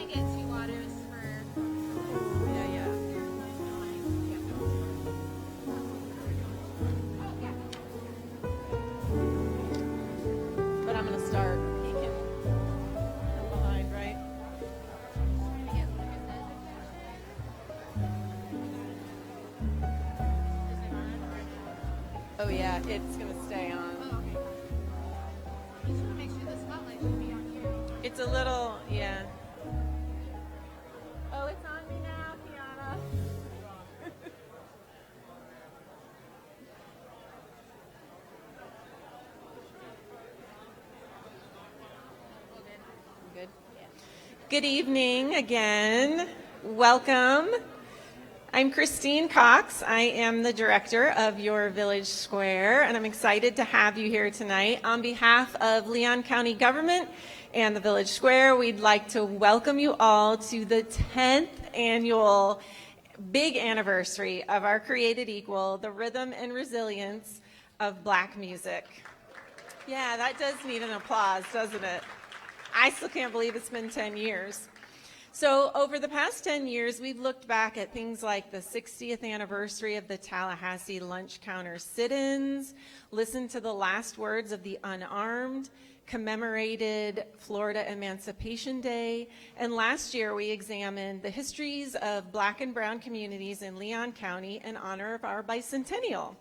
get 2 waters for... Yeah. But I'm going to start peeking from behind, right? Oh yeah, it's going to stay on. Oh, okay. I just want to make sure the spotlight should be on here. It's a little, yeah. Oh, it's on me now, Kiana. Good. Good evening again. Welcome. I'm Christine Cox. I am the director of your Village Square, and I'm excited to have you here tonight. On behalf of Leon County Government and the Village Square, we'd like to welcome you all to the 10th annual big anniversary of our Created Equal, the rhythm and resilience of Black music. Yeah, that does need an applause, doesn't it? I still can't believe it's been 10 years. So over the past 10 years, we've looked back at things like the 60th anniversary of the Tallahassee lunch counter sit-ins, listened to the last words of the unarmed, commemorated Florida Emancipation Day, and last year we examined the histories of Black and brown communities in Leon County in honor of our bicentennial.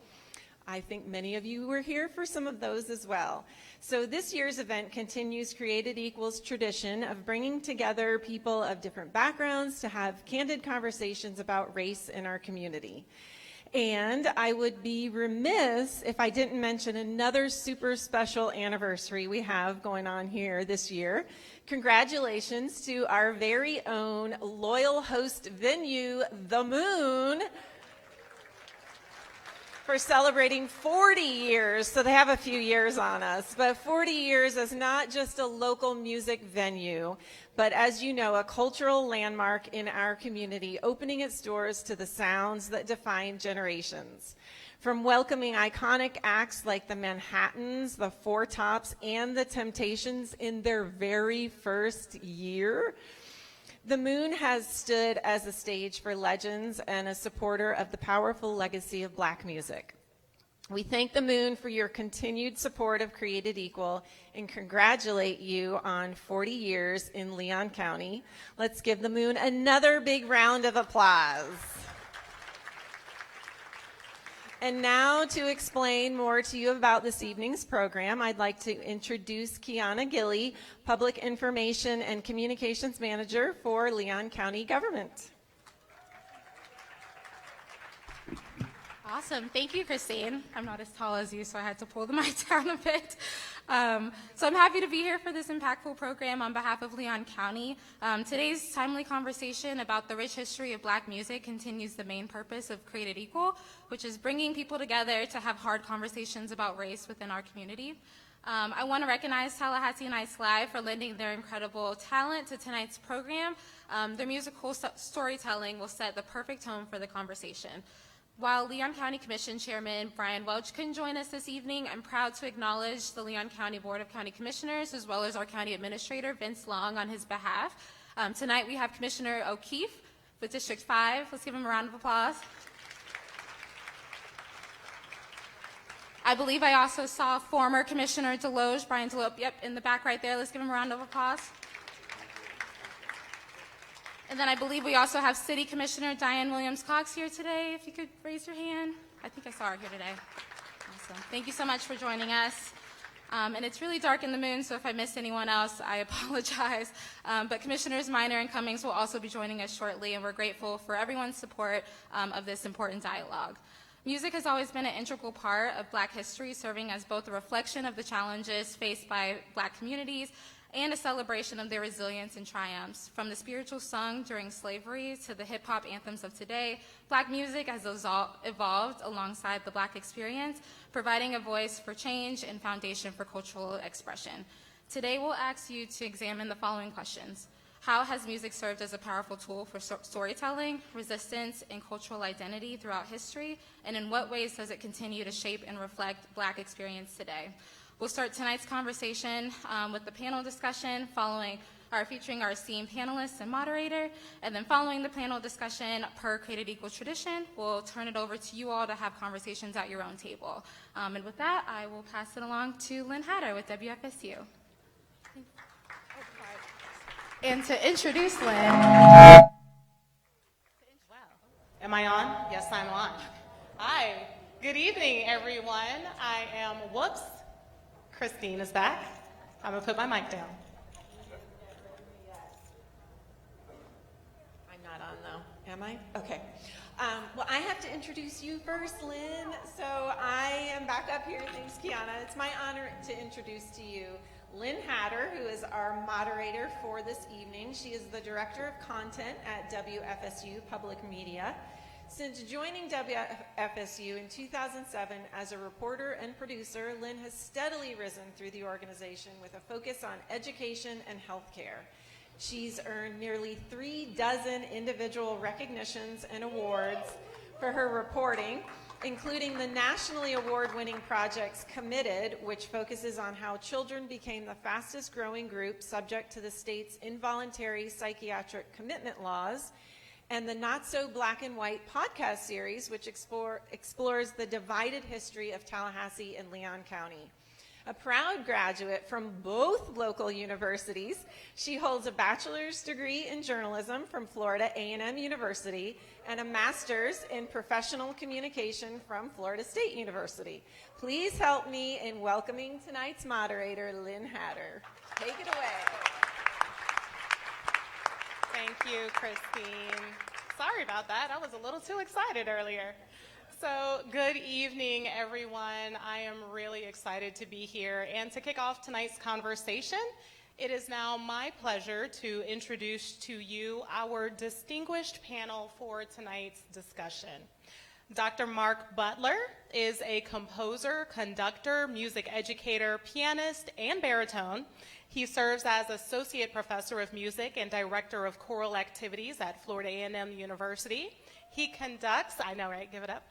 I think many of you were here for some of those as well. So this year's event continues Created Equal's tradition of bringing together people of different backgrounds to have candid conversations about race in our community. And I would be remiss if I didn't mention another super special anniversary we have going on here this year. Congratulations to our very own loyal host venue, The Moon, for celebrating 40 years, so they have a few years on us, but 40 years as not just a local music venue, but as you know, a cultural landmark in our community, opening its doors to the sounds that define generations. From welcoming iconic acts like the Manhattans, the Four Tops, and the Temptations in their very first year, The Moon has stood as a stage for legends and a supporter of the powerful legacy of Black music. We thank The Moon for your continued support of Created Equal and congratulate you on 40 years in Leon County. Let's give The Moon another big round of applause. And now to explain more to you about this evening's program, I'd like to introduce Kiana Gilley, Public Information and Communications Manager for Leon County Government. Awesome. Thank you, Christine. I'm not as tall as you, so I had to pull the mic down a bit. So I'm happy to be here for this impactful program on behalf of Leon County. Today's timely conversation about the rich history of Black music continues the main purpose of Created Equal, which is bringing people together to have hard conversations about race within our community. I want to recognize Tallahassee Nights Live for lending their incredible talent to tonight's program. Their musical storytelling will set the perfect tone for the conversation. While Leon County Commission Chairman Brian Welch couldn't join us this evening, I'm proud to acknowledge the Leon County Board of County Commissioners as well as our County Administrator, Vince Long, on his behalf. Tonight we have Commissioner O'Keefe with District 5. Let's give him a round of applause. I believe I also saw former Commissioner Deloge, Brian Deloge, yep, in the back right there. Let's give him a round of applause. And then I believe we also have City Commissioner Diane Williams-Cox here today. If you could raise your hand. I think I saw her here today. Awesome. Thank you so much for joining us. And it's really dark in the Moon, so if I missed anyone else, I apologize. But Commissioners Minor and Cummings will also be joining us shortly, and we're grateful for everyone's support of this important dialogue. Music has always been an integral part of Black history, serving as both a reflection of the challenges faced by Black communities and a celebration of their resilience and triumphs. From the spiritual sung during slavery to the hip-hop anthems of today, Black music has evolved alongside the Black experience, providing a voice for change and foundation for cultural expression. Today, we'll ask you to examine the following questions. How has music served as a powerful tool for storytelling, resistance, and cultural identity throughout history? And in what ways does it continue to shape and reflect Black experience today? We'll start tonight's conversation with the panel discussion, following featuring our esteemed panelists and moderator. And then following the panel discussion, per Created Equal tradition, we'll turn it over to you all to have conversations at your own table. And with that, I will pass it along to Lynn Hatter with WFSU. And to introduce Lynn. Am I on? Yes, I'm on. Hi, good evening, everyone. I am, Christine is back. I'm gonna put my mic down. I'm not on though, am I? Okay. Well, I have to introduce you first, Lynn. So I am back up here. Thanks, Kiana. It's my honor to introduce to you Lynn Hatter, who is our moderator for this evening. She is the Director of Content at WFSU Public Media. Since joining WFSU in 2007 as a reporter and producer, Lynn has steadily risen through the organization with a focus on education and healthcare. She's earned nearly 36 individual recognitions and awards for her reporting, including the nationally award-winning projects Committed, which focuses on how children became the fastest growing group subject to the state's involuntary psychiatric commitment laws, and the Not So Black and White podcast series, which explores the divided history of Tallahassee and Leon County. A proud graduate from both local universities, she holds a bachelor's degree in journalism from Florida A&M University and a master's in professional communication from Florida State University. Please help me in welcoming tonight's moderator, Lynn Hatter. Take it away. Thank you, Christine. Sorry about that. I was a little too excited earlier. So, good evening, everyone. I am really excited to be here and to kick off tonight's conversation. It is now my pleasure to introduce to you our distinguished panel for tonight's discussion. Dr. Mark Butler is a composer, conductor, music educator, pianist, and baritone. He serves as Associate Professor of Music and Director of Choral Activities at Florida A&M University. He conducts, I know, right? Give it up.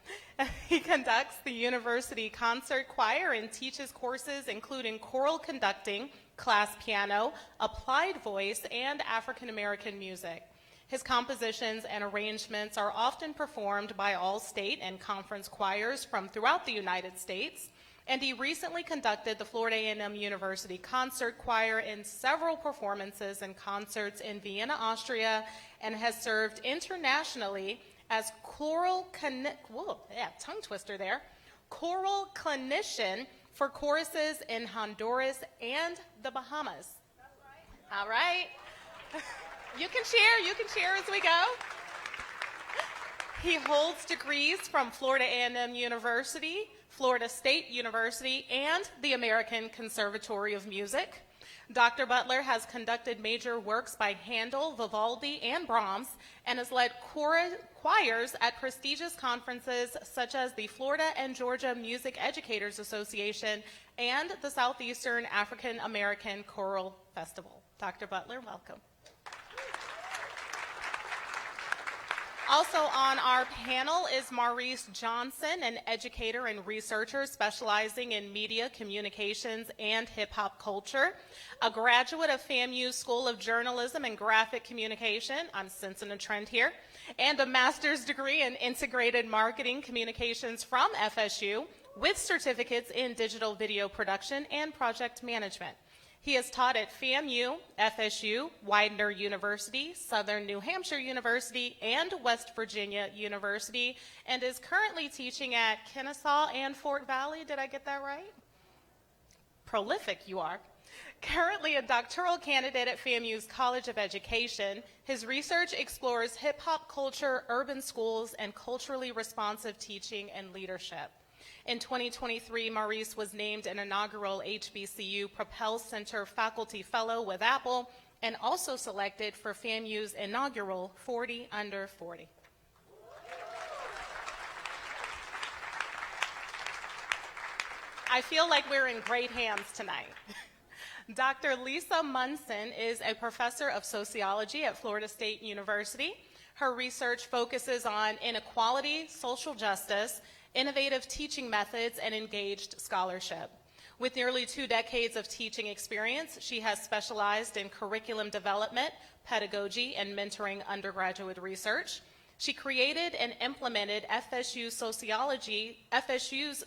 He conducts the University Concert Choir and teaches courses including choral conducting, class piano, applied voice, and African American music. His compositions and arrangements are often performed by all state and conference choirs from throughout the United States. And he recently conducted the Florida A&M University Concert Choir in several performances and concerts in Vienna, Austria, and has served internationally as choral clinician for choruses in Honduras and the Bahamas. That's right. All right. You can share as we go. He holds degrees from Florida A&M University, Florida State University, and the American Conservatory of Music. Dr. Butler has conducted major works by Handel, Vivaldi, and Brahms, and has led choirs at prestigious conferences such as the Florida and Georgia Music Educators Association and the Southeastern African American Choral Festival. Dr. Butler, welcome. Also on our panel is Maurice Johnson, an educator and researcher specializing in media, communications, and hip-hop culture, a graduate of FAMU's School of Journalism and Graphic Communication, I'm sensing a trend here, and a master's degree in integrated marketing communications from FSU with certificates in digital video production and project management. He has taught at FAMU, FSU, Widener University, Southern New Hampshire University, and West Virginia University, and is currently teaching at Kennesaw and Fort Valley. Did I get that right? Prolific you are. Currently a doctoral candidate at FAMU's College of Education, his research explores hip-hop culture, urban schools, and culturally responsive teaching and leadership. In 2023, Maurice was named an inaugural HBCU Propel Center Faculty Fellow with Apple and also selected for FAMU's inaugural 40 Under 40. I feel like we're in great hands tonight. Dr. Lisa Munson is a professor of sociology at Florida State University. Her research focuses on inequality, social justice, innovative teaching methods, and engaged scholarship. With nearly 2 decades of teaching experience, she has specialized in curriculum development, pedagogy, and mentoring undergraduate research. She created and implemented FSU's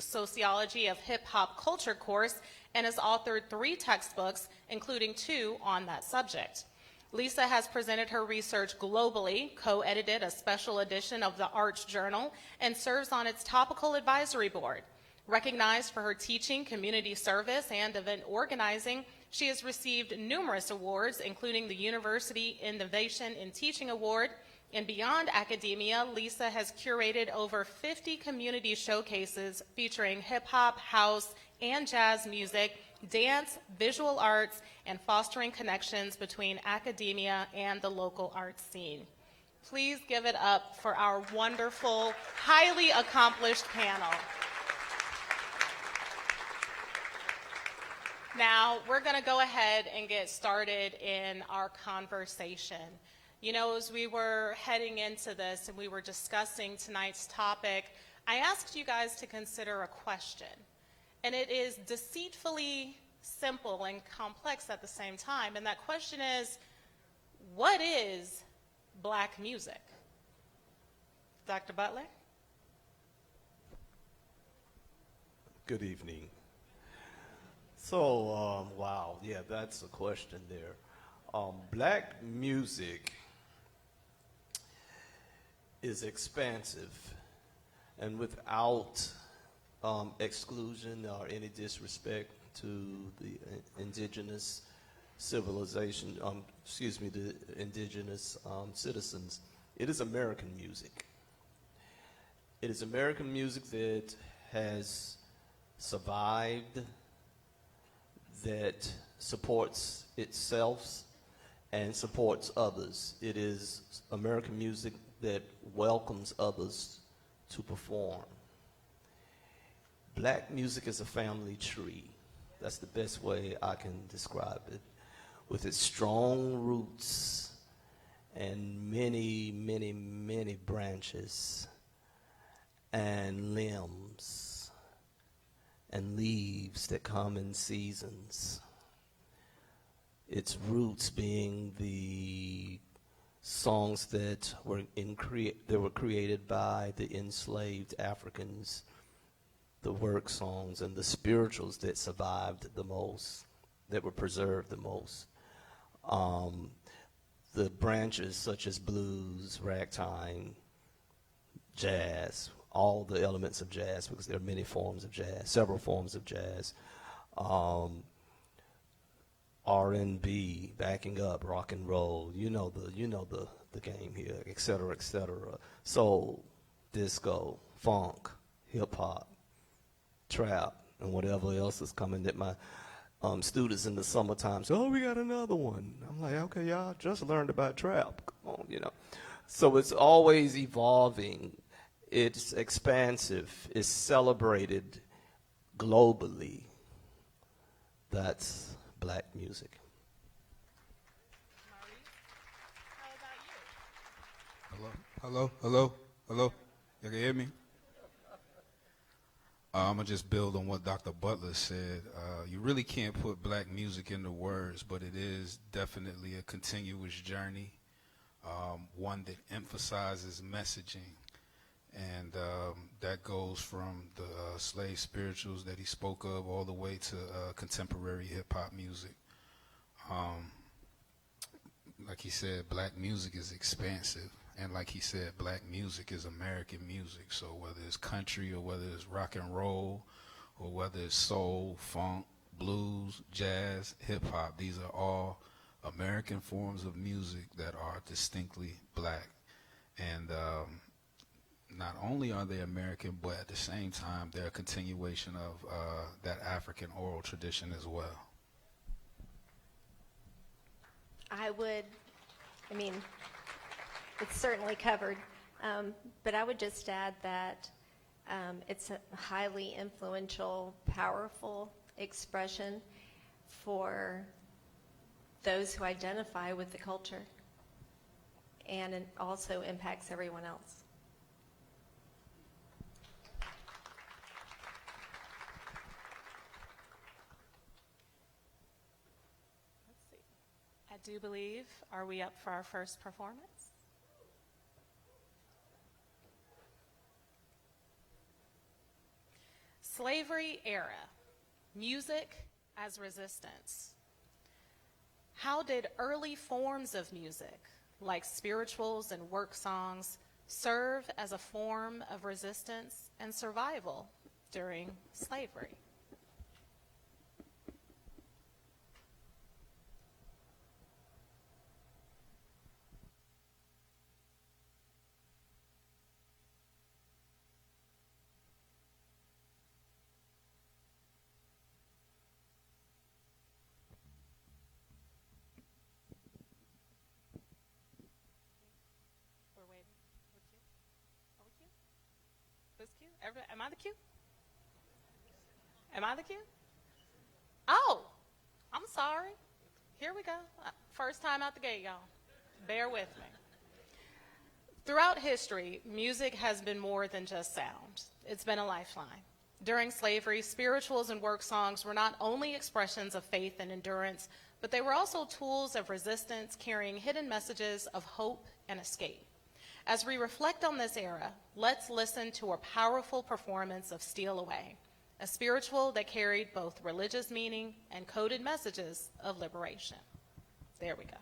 Sociology of Hip Hop Culture course and has authored 3 textbooks, including 2 on that subject. Lisa has presented her research globally, co-edited a special edition of the Arts Journal, and serves on its topical advisory board. Recognized for her teaching, community service, and event organizing, she has received numerous awards, including the University Innovation in Teaching Award. And beyond academia, Lisa has curated over 50 community showcases featuring hip-hop, house, and jazz music, dance, visual arts, and fostering connections between academia and the local arts scene. Please give it up for our wonderful, highly accomplished panel. Now, we're going to go ahead and get started in our conversation. You know, as we were heading into this and we were discussing tonight's topic, I asked you guys to consider a question. And it is deceitfully simple and complex at the same time. And that question is, what is black music? Dr. Butler? Good evening. So, wow, yeah, that's a question there. Black music is expansive, and without exclusion or any disrespect to the indigenous civilization, the indigenous citizens, it is American music. It is American music that has survived, that supports itself and supports others. It is American music that welcomes others to perform. Black music is a family tree. That's the best way I can describe it. With its strong roots and many, many, many branches and limbs and leaves that come in seasons. Its roots being the songs that were created by the enslaved Africans, the work songs and the spirituals that survived the most, that were preserved the most. The branches such as blues, ragtime, jazz, all the elements of jazz, because there are many forms of jazz, several forms of jazz, R&B, backing up, rock and roll, you know the game here, et cetera, soul, disco, funk, hip hop, trap, and whatever else is coming that my students in the summertime say, oh, we got another one. I'm like, okay, y'all just learned about trap. Come on, you know. So it's always evolving. It's expansive. It's celebrated globally. That's black music. Maurice, how about you? Hello. You can hear me? I'm going to just build on what Dr. Butler said. You really can't put black music into words, but it is definitely a continuous journey, one that emphasizes messaging. And that goes from the slave spirituals that he spoke of all the way to contemporary hip-hop music. Like he said, black music is expansive. And like he said, black music is American music. So whether it's country or whether it's rock and roll or whether it's soul, funk, blues, jazz, hip-hop, these are all American forms of music that are distinctly black. And not only are they American, but at the same time, they're a continuation of that African oral tradition as well. It's certainly covered, but I would just add that it's a highly influential, powerful expression for those who identify with the culture, and it also impacts everyone else. do believe. Are we up for our first performance? Slavery era, music as resistance. How did early forms of music, like spirituals and work songs, serve as a form of resistance and survival during slavery? We're waiting. We're cute. Are we cute? Who's cute? Am I the cute? Am I the cute? Oh, I'm sorry. Here we go. First time out the gate, y'all. Bear with me. Throughout history, music has been more than just sound. It's been a lifeline. During slavery, spirituals and work songs were not only expressions of faith and endurance, but they were also tools of resistance, carrying hidden messages of hope and escape. As we reflect on this era, let's listen to a powerful performance of Steal Away, a spiritual that carried both religious meaning and coded messages of liberation. There we go.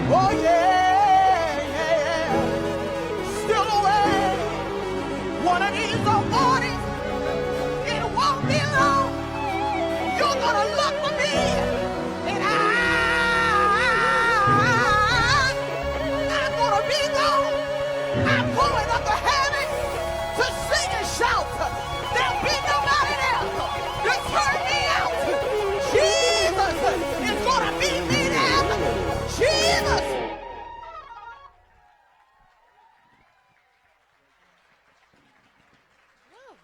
Oh yeah, yeah. Still away. One of these old mornings, it won't be long. You're gonna look for me, and I'm gonna be gone. I'm going up to heaven to sing and shout. There'll be nobody there to turn me out. Jesus is gonna meet me there. Jesus. Woo.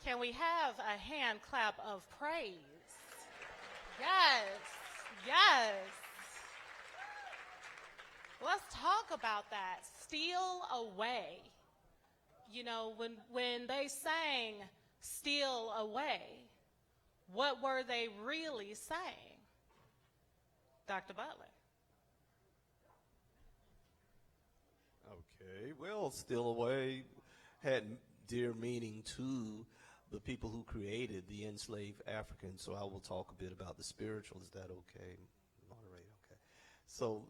Can we have a hand clap of praise? Yes, yes. Let's talk about that. Steal away. You know, when they sang steal away, what were they really saying? Dr. Butler. Okay, well, Still Away had dear meaning to the people who created the enslaved Africans, so I will talk a bit about the spiritual. Is that okay? Moderate, okay. So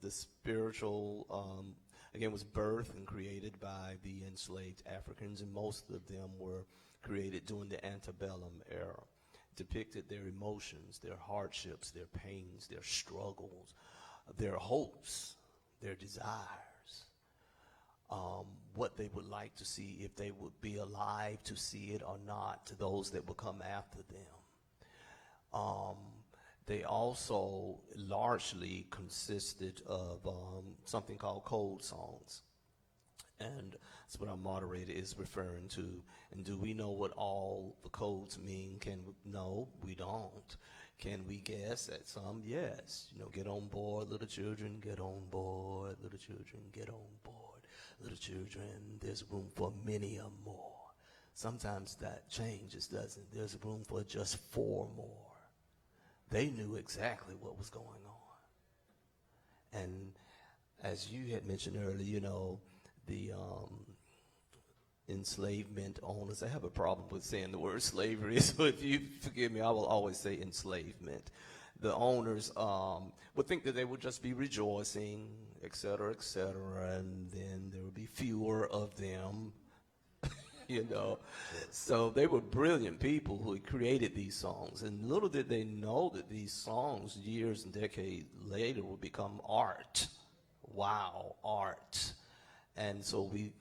the spiritual, again, was birthed and created by the enslaved Africans, and most of them were created during the antebellum era. Depicted their emotions, their hardships, their pains, their struggles, their hopes, their desires, what they would like to see, if they would be alive to see it or not, to those that would come after them. They also largely consisted of something called code songs. And that's what our moderator is referring to. And do we know what all the codes mean? No, we don't. Can we guess at some? Yes. You know, get on board, little children, get on board, little children, get on board. Little children, there's room for many or more. Sometimes that changes, doesn't it? There's room for just 4 more. They knew exactly what was going on. And as you had mentioned earlier, you know, the enslavement owners, I have a problem with saying the word slavery, so if you forgive me, I will always say enslavement. The owners would think that they would just be rejoicing, et cetera, and then there would be fewer of them, you know. So they were brilliant people who had created these songs, and little did they know that these songs, years and decades later, would become art. Wow, art. And so we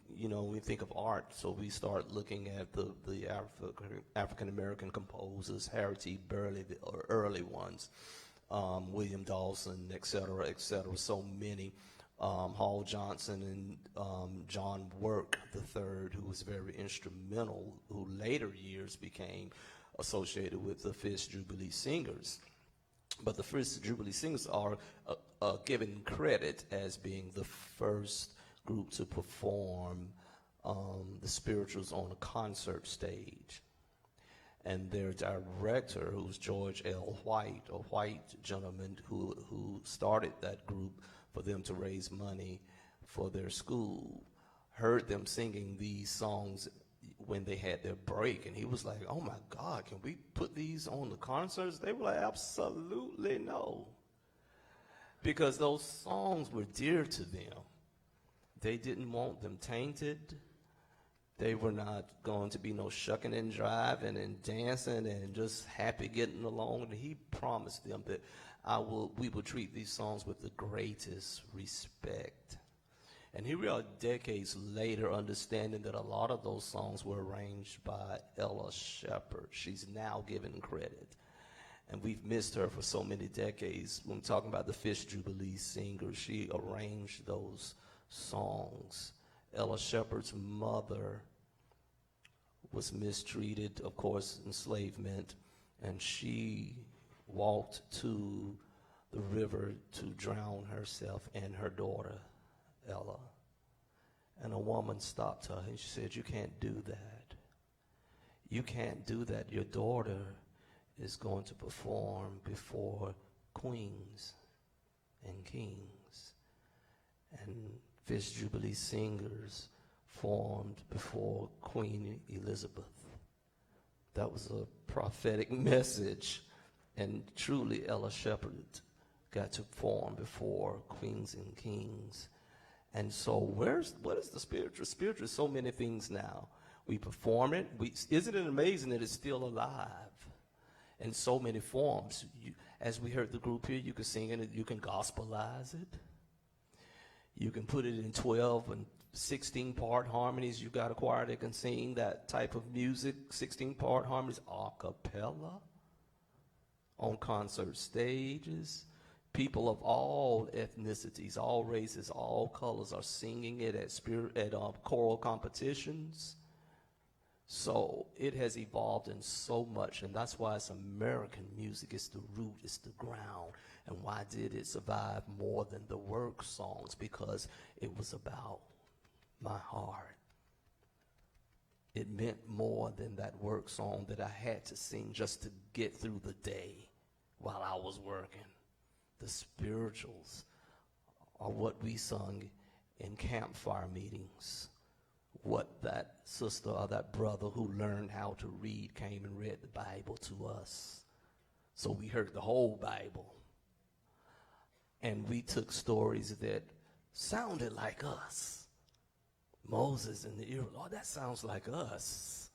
think of art, so we start looking at the African-American composers, Harry T. Burleigh, the early ones, William Dawson, et cetera, so many, Hall Johnson and John Work III, who was very instrumental, who later years became associated with the Fisk Jubilee Singers. But the Fisk Jubilee Singers are given credit as being the first group to perform the spirituals on a concert stage. And their director, who's George L. White, a white gentleman who started that group for them to raise money for their school, heard them singing these songs when they had their break, and he was like, oh my God, can we put these on the concerts? They were like, absolutely no. Because those songs were dear to them. They didn't want them tainted. They were not going to be no shucking and driving and dancing and just happy getting along. And he promised them that we will treat these songs with the greatest respect. And here we are decades later, understanding that a lot of those songs were arranged by Ella Shepherd. She's now given credit. And we've missed her for so many decades. When we're talking about the Fisk Jubilee Singers, she arranged those songs. Ella Shepherd's mother was mistreated, of course, enslavement, and she walked to the river to drown herself and her daughter, Ella. And a woman stopped her and she said, you can't do that. You can't do that. Your daughter is going to perform before queens and kings. And Fisk Jubilee Singers formed before Queen Elizabeth. That was a prophetic message, and truly Ella Shepherd got to perform before queens and kings. And so what is the spiritual? Spiritual is so many things now. We perform it. Isn't it amazing that it's still alive in so many forms? As we heard the group here, you can sing it, you can gospelize it. You can put it in 12 and 16-part harmonies. You got a choir that can sing that type of music, 16-part harmonies, a cappella, on concert stages. People of all ethnicities, all races, all colors are singing it at choral competitions. So it has evolved in so much, and that's why it's American music. It's the root, it's the ground. And why did it survive more than the work songs? Because it was about my heart. It meant more than that work song that I had to sing just to get through the day while I was working. The spirituals are what we sung in campfire meetings. What that sister or that brother who learned how to read came and read the Bible to us. So we heard the whole Bible. And we took stories that sounded like us. Moses and the Israel, oh, that sounds like us,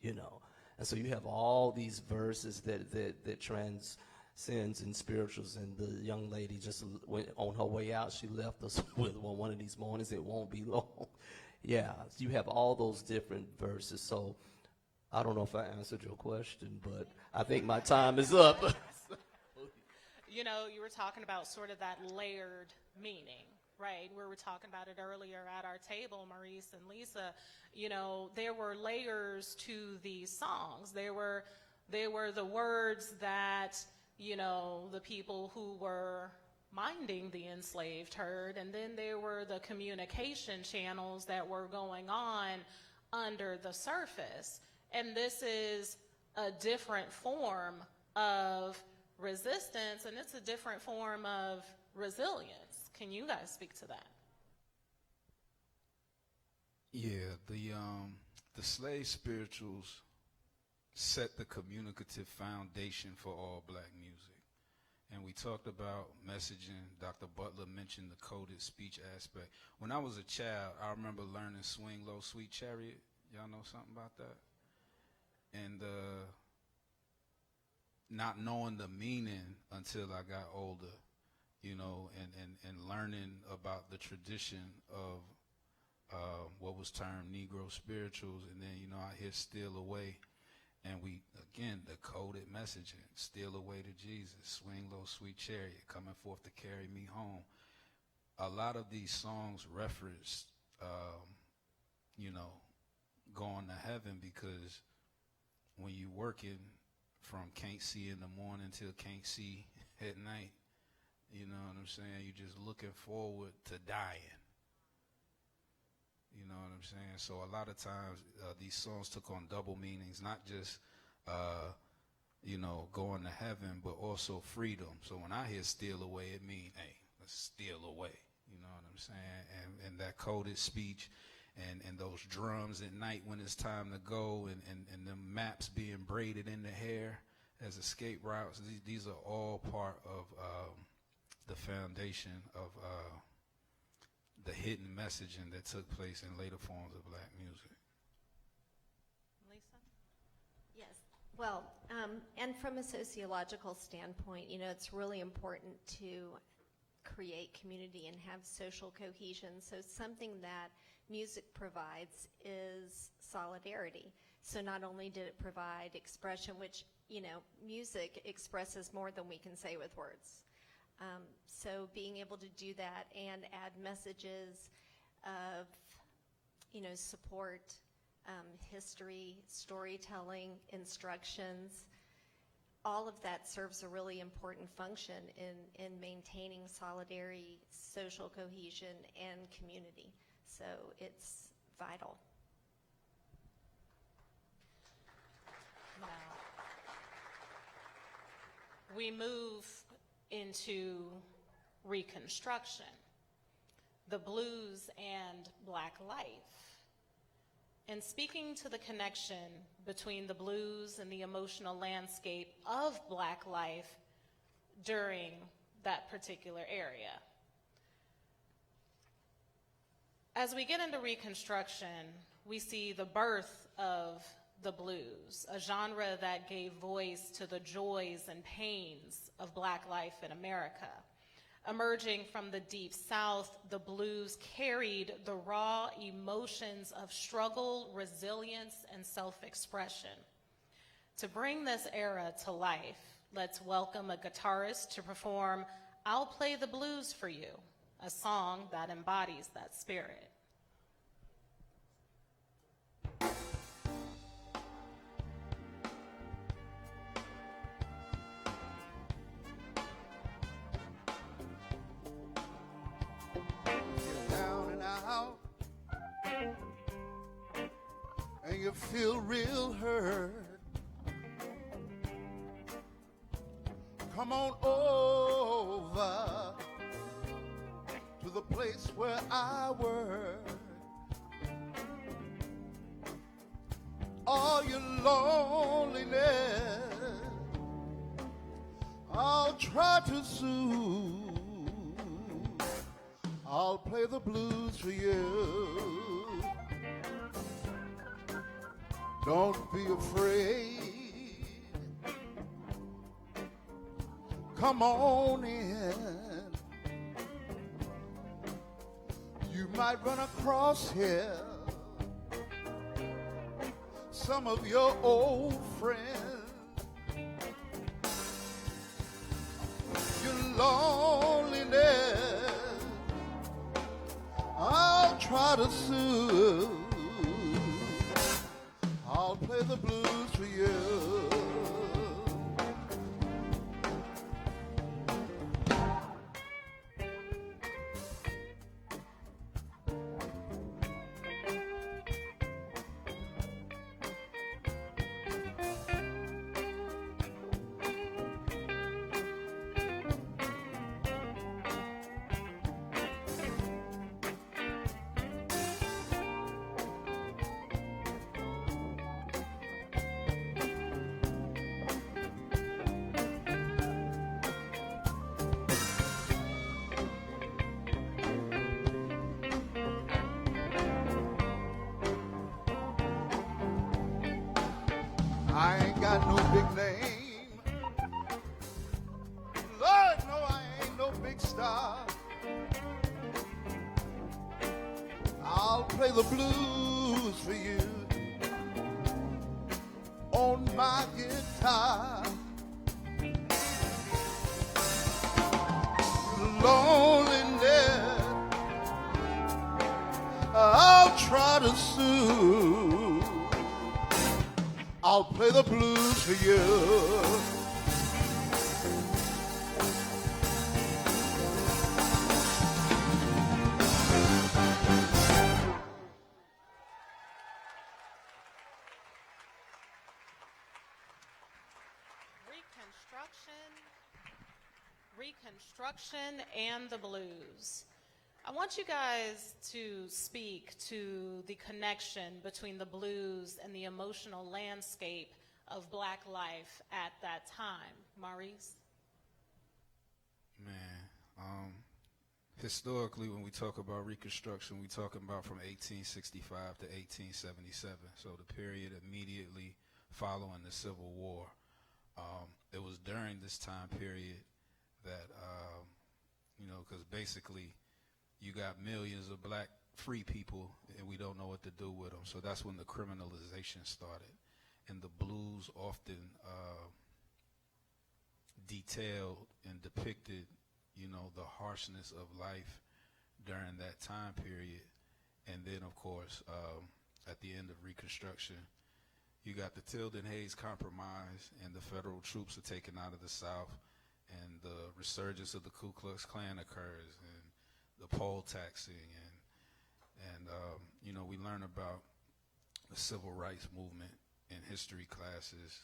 you know. And so you have all these verses that transcends in spirituals. And the young lady just went on her way out. She left us with one of these mornings. It won't be long. Yeah, you have all those different verses. So I don't know if I answered your question, but I think my time is up. You know, you were talking about sort of that layered meaning, right? We were talking about it earlier at our table, Maurice and Lisa. You know, there were layers to these songs. There were the words that, you know, the people who were minding the enslaved heard, and then there were the communication channels that were going on under the surface. And this is a different form of resistance, and it's a different form of resilience. Can you guys speak to that? Yeah, the slave spirituals set the communicative foundation for all black music. And we talked about messaging. Dr. Butler mentioned the coded speech aspect. When I was a child, I remember learning Swing Low, Sweet Chariot. Y'all know something about that? And not knowing the meaning until I got older, you know, and learning about the tradition of what was termed Negro spirituals. And then, you know, I hear Steal Away. And we, again, the coded messaging, steal away to Jesus, swing low, sweet chariot, coming forth to carry me home. A lot of these songs reference, you know, going to heaven, because when you're working from can't see in the morning till can't see at night, you know what I'm saying? You're just looking forward to dying. You know what I'm saying? So a lot of times these songs took on double meanings, not just, you know, going to heaven, but also freedom. So when I hear steal away, it means, hey, let's steal away. You know what I'm saying? And that coded speech and those drums at night when it's time to go, and the maps being braided in the hair as escape routes, these are all part of the foundation of the hidden messaging that took place in later forms of black music. Lisa? Yes. Well, and from a sociological standpoint, you know, it's really important to create community and have social cohesion. So something that music provides is solidarity. So not only did it provide expression, which, you know, music expresses more than we can say with words. So being able to do that and add messages of, you know, support, history, storytelling, instructions, all of that serves a really important function in maintaining solidarity, social cohesion, and community. So it's vital. Now, we move into Reconstruction, the blues and black life. And speaking to the connection between the blues and the emotional landscape of black life during that particular area. As we get into Reconstruction, we see the birth of the blues, a genre that gave voice to the joys and pains of Black life in America. Emerging from the Deep South, the blues carried the raw emotions of struggle, resilience, and self-expression. To bring this era to life, let's welcome a guitarist to perform "I'll Play the Blues for You," a song that embodies that spirit. Down and out, and you feel real hurt. Come on over to the place where I work. All your loneliness, I'll try to soothe. I'll play the blues for you. Don't be afraid. Come on in. You might run across here some of your old friends. Your loneliness, I'll try to soothe. I'll play the blues for you. I ain't got no big name. Lord, no, I ain't no big star. I'll play the blues for you on my guitar. Loneliness, I'll try to soothe. I'll play the blues for you. Reconstruction and the blues. I want you guys to speak to the connection between the blues and the emotional landscape of Black life at that time. Maurice? Man, historically, when we talk about Reconstruction, we talking about from 1865 to 1877, so the period immediately following the Civil War. It was during this time period that, because basically you got millions of black free people and we don't know what to do with them. So that's when the criminalization started. And the blues often detailed and depicted, the harshness of life during that time period. And then, of course, at the end of Reconstruction, you got the Tilden Hayes Compromise, and the federal troops are taken out of the South, and the resurgence of the Ku Klux Klan occurs, and the poll taxing, and we learn about the civil rights movement in history classes,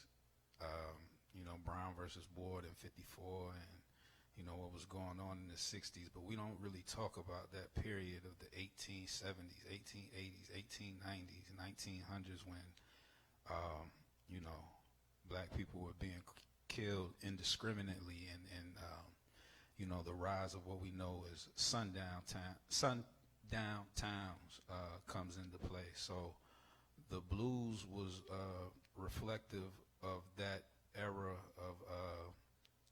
Brown versus Board in '54, and what was going on in the '60s, but we don't really talk about that period of the 1870s, 1880s, 1890s, 1900s when black people were being killed indiscriminately, and the rise of what we know as sundown towns comes into play. So the blues was reflective of that era of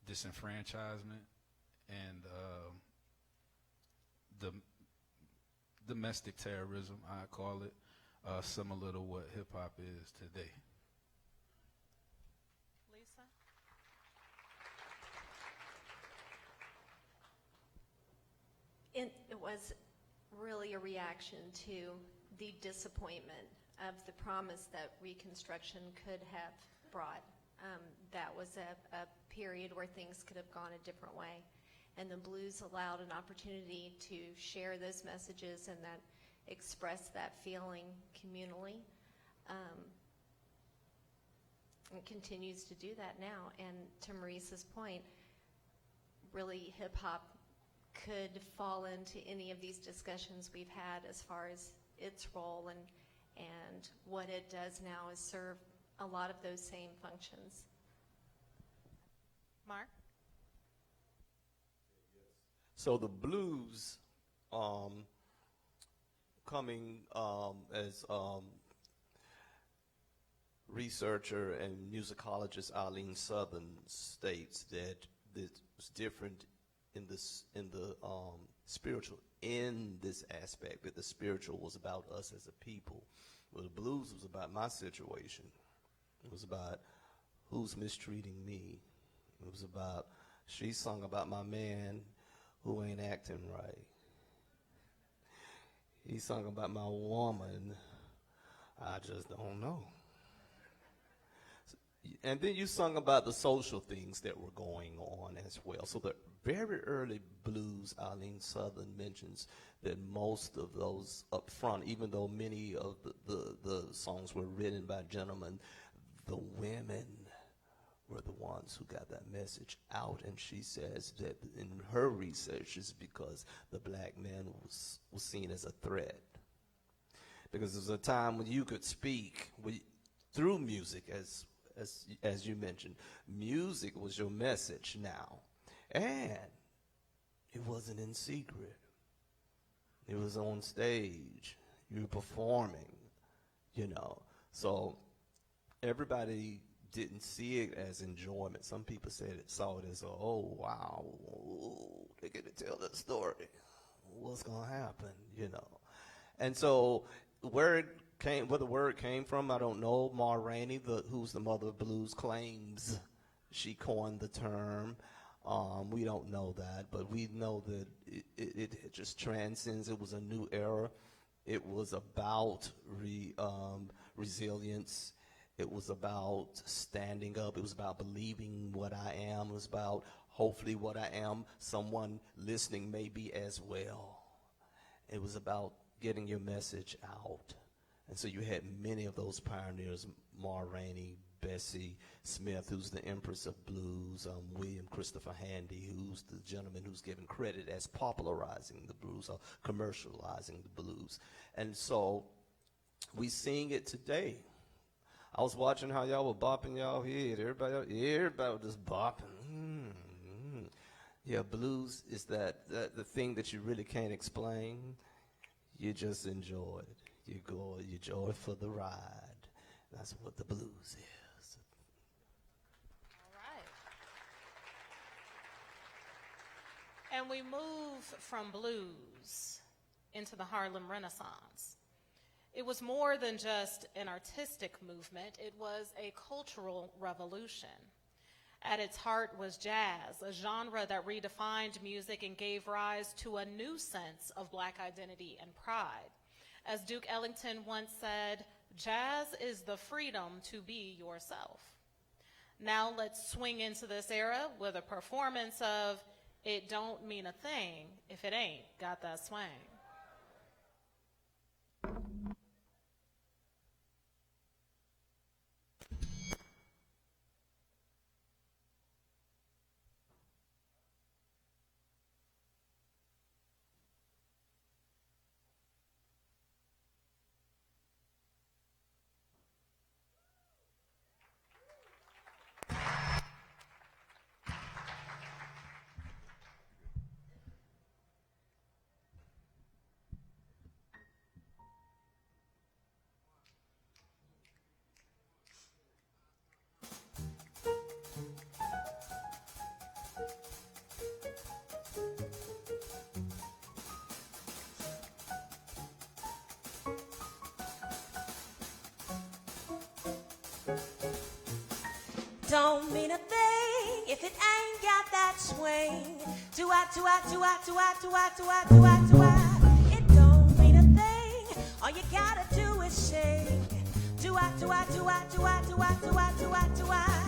disenfranchisement and the domestic terrorism, I call it, similar to what hip hop is today. Lisa? It was really a reaction to the disappointment of the promise that Reconstruction could have brought. That was a period where things could have gone a different way. And the blues allowed an opportunity to share those messages and that express that feeling communally. And continues to do that now. And to Maurice's point, really hip hop could fall into any of these discussions we've had as far as its role, and what it does now is serve a lot of those same functions. Mark? So the blues, coming as researcher and musicologist Eileen Southern states, that this was different in the spiritual, in this aspect, that the spiritual was about us as a people. Well, the blues was about my situation. It was about who's mistreating me. It was about, she sung about my man who ain't acting right. He sung about my woman, I just don't know. And then you sung about the social things that were going on as well. So the very early blues, Eileen Southern mentions that most of those up front, even though many of the songs were written by gentlemen, the women were the ones who got that message out. And she says that in her research is because the black man was seen as a threat. Because there was a time when you could speak through music, as you mentioned. Music was your message now. And it wasn't in secret. It was on stage. You were performing, So everybody didn't see it as enjoyment. Some people saw it as, oh, wow, they get to tell that story. What's going to happen, And so where the word came from, I don't know. Ma Rainey, who's the mother of blues, claims she coined the term. We don't know that, but we know that it just transcends. It was a new era. It was about resilience. It was about standing up. It was about believing what I am. It was about hopefully what I am, someone listening may be as well. It was about getting your message out. And so you had many of those pioneers, Ma Rainey, Bessie Smith, who's the Empress of Blues, William Christopher Handy, who's the gentleman who's given credit as popularizing the blues or commercializing the blues. And so we sing it today. I was watching how y'all were bopping y'all head. Everybody was just bopping. Yeah, blues is the thing that you really can't explain. You just enjoy it. You enjoy it for the ride. That's what the blues is. All right. And we move from blues into the Harlem Renaissance. It was more than just an artistic movement. It was a cultural revolution. At its heart was jazz, a genre that redefined music and gave rise to a new sense of Black identity and pride. As Duke Ellington once said, jazz is the freedom to be yourself. Now let's swing into this era with a performance of It Don't Mean a Thing If It Ain't Got That Swing. Don't mean a thing if it ain't got that swing. Do-I, do-I, do-I, do-I, do-I, do-I, do-I, do-I. It don't mean a thing. All you gotta do is sing. Do-I, do-I, do-I, do-I, do-I, do-I, do-I, do-I.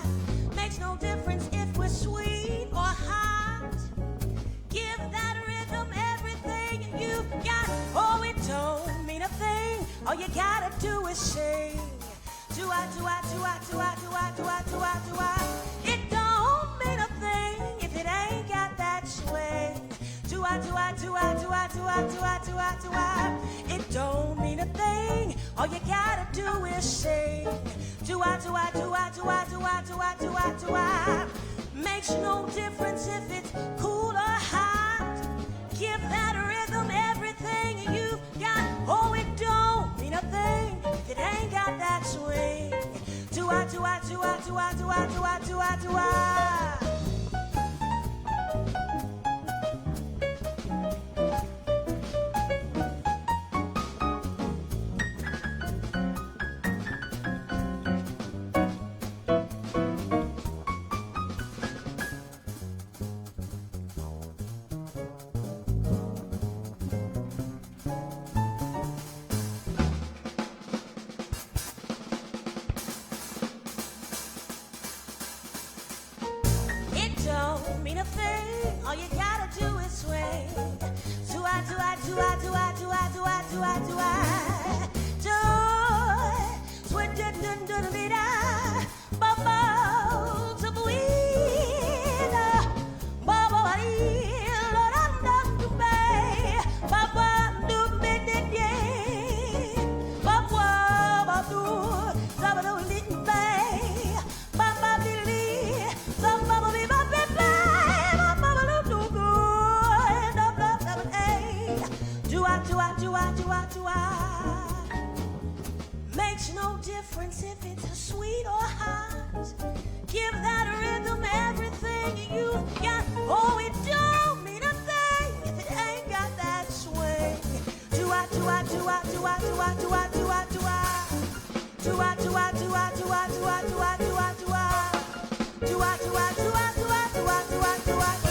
Makes no difference if we're sweet or hot. Give that rhythm everything you've got. Oh, it don't mean a thing. All you gotta do is sing. Do-I, do-I, do-I, do-I, do-I, do-I, do-I, do-I. It don't mean a thing if it ain't got that swing. Do-I, do-I, do-I, do-I, do-I, do-I, do-I, do-I. It don't mean a thing. All you gotta do is sing. Do-I, do-I, do-I, do-I, do-I, do-I, do-I, do-I. Makes no difference if it's cool or hot. Give that rhythm everything you've got. Oh, it don't mean a thing if it ain't got that swing. Do-I, do-I, do-I, do-I, do-I, do-I, do-I, do-I. Don't mean a thing. All you gotta do is swing. Do-I, do-I, do-I, do-I, do-I, do-I, do-I, do-I. Do-I, swing, do-do-do-do-do-da. Bubbles of weed. Bubble-ee, lo-dum-dum-dum-bay. Bubba-doo-bid-did-yay. Bubba-ba-doo, zabba-doo-lit-bay. Bubba-bee-lee, zabba-ba-bee-ba. Makes no difference if it's sweet or hot. Give that rhythm everything you got. Oh, it don't mean a thing if it ain't got that swing. Do-I, do-I, do-I, do-I, do-I, do-I, do-I, do-I. Do-I, do-I, do-I, do-I, do-I, do-I, do-I, do-I. Do-I, do-I, do-I, do-I, do-I, do-I, do-I, do-I.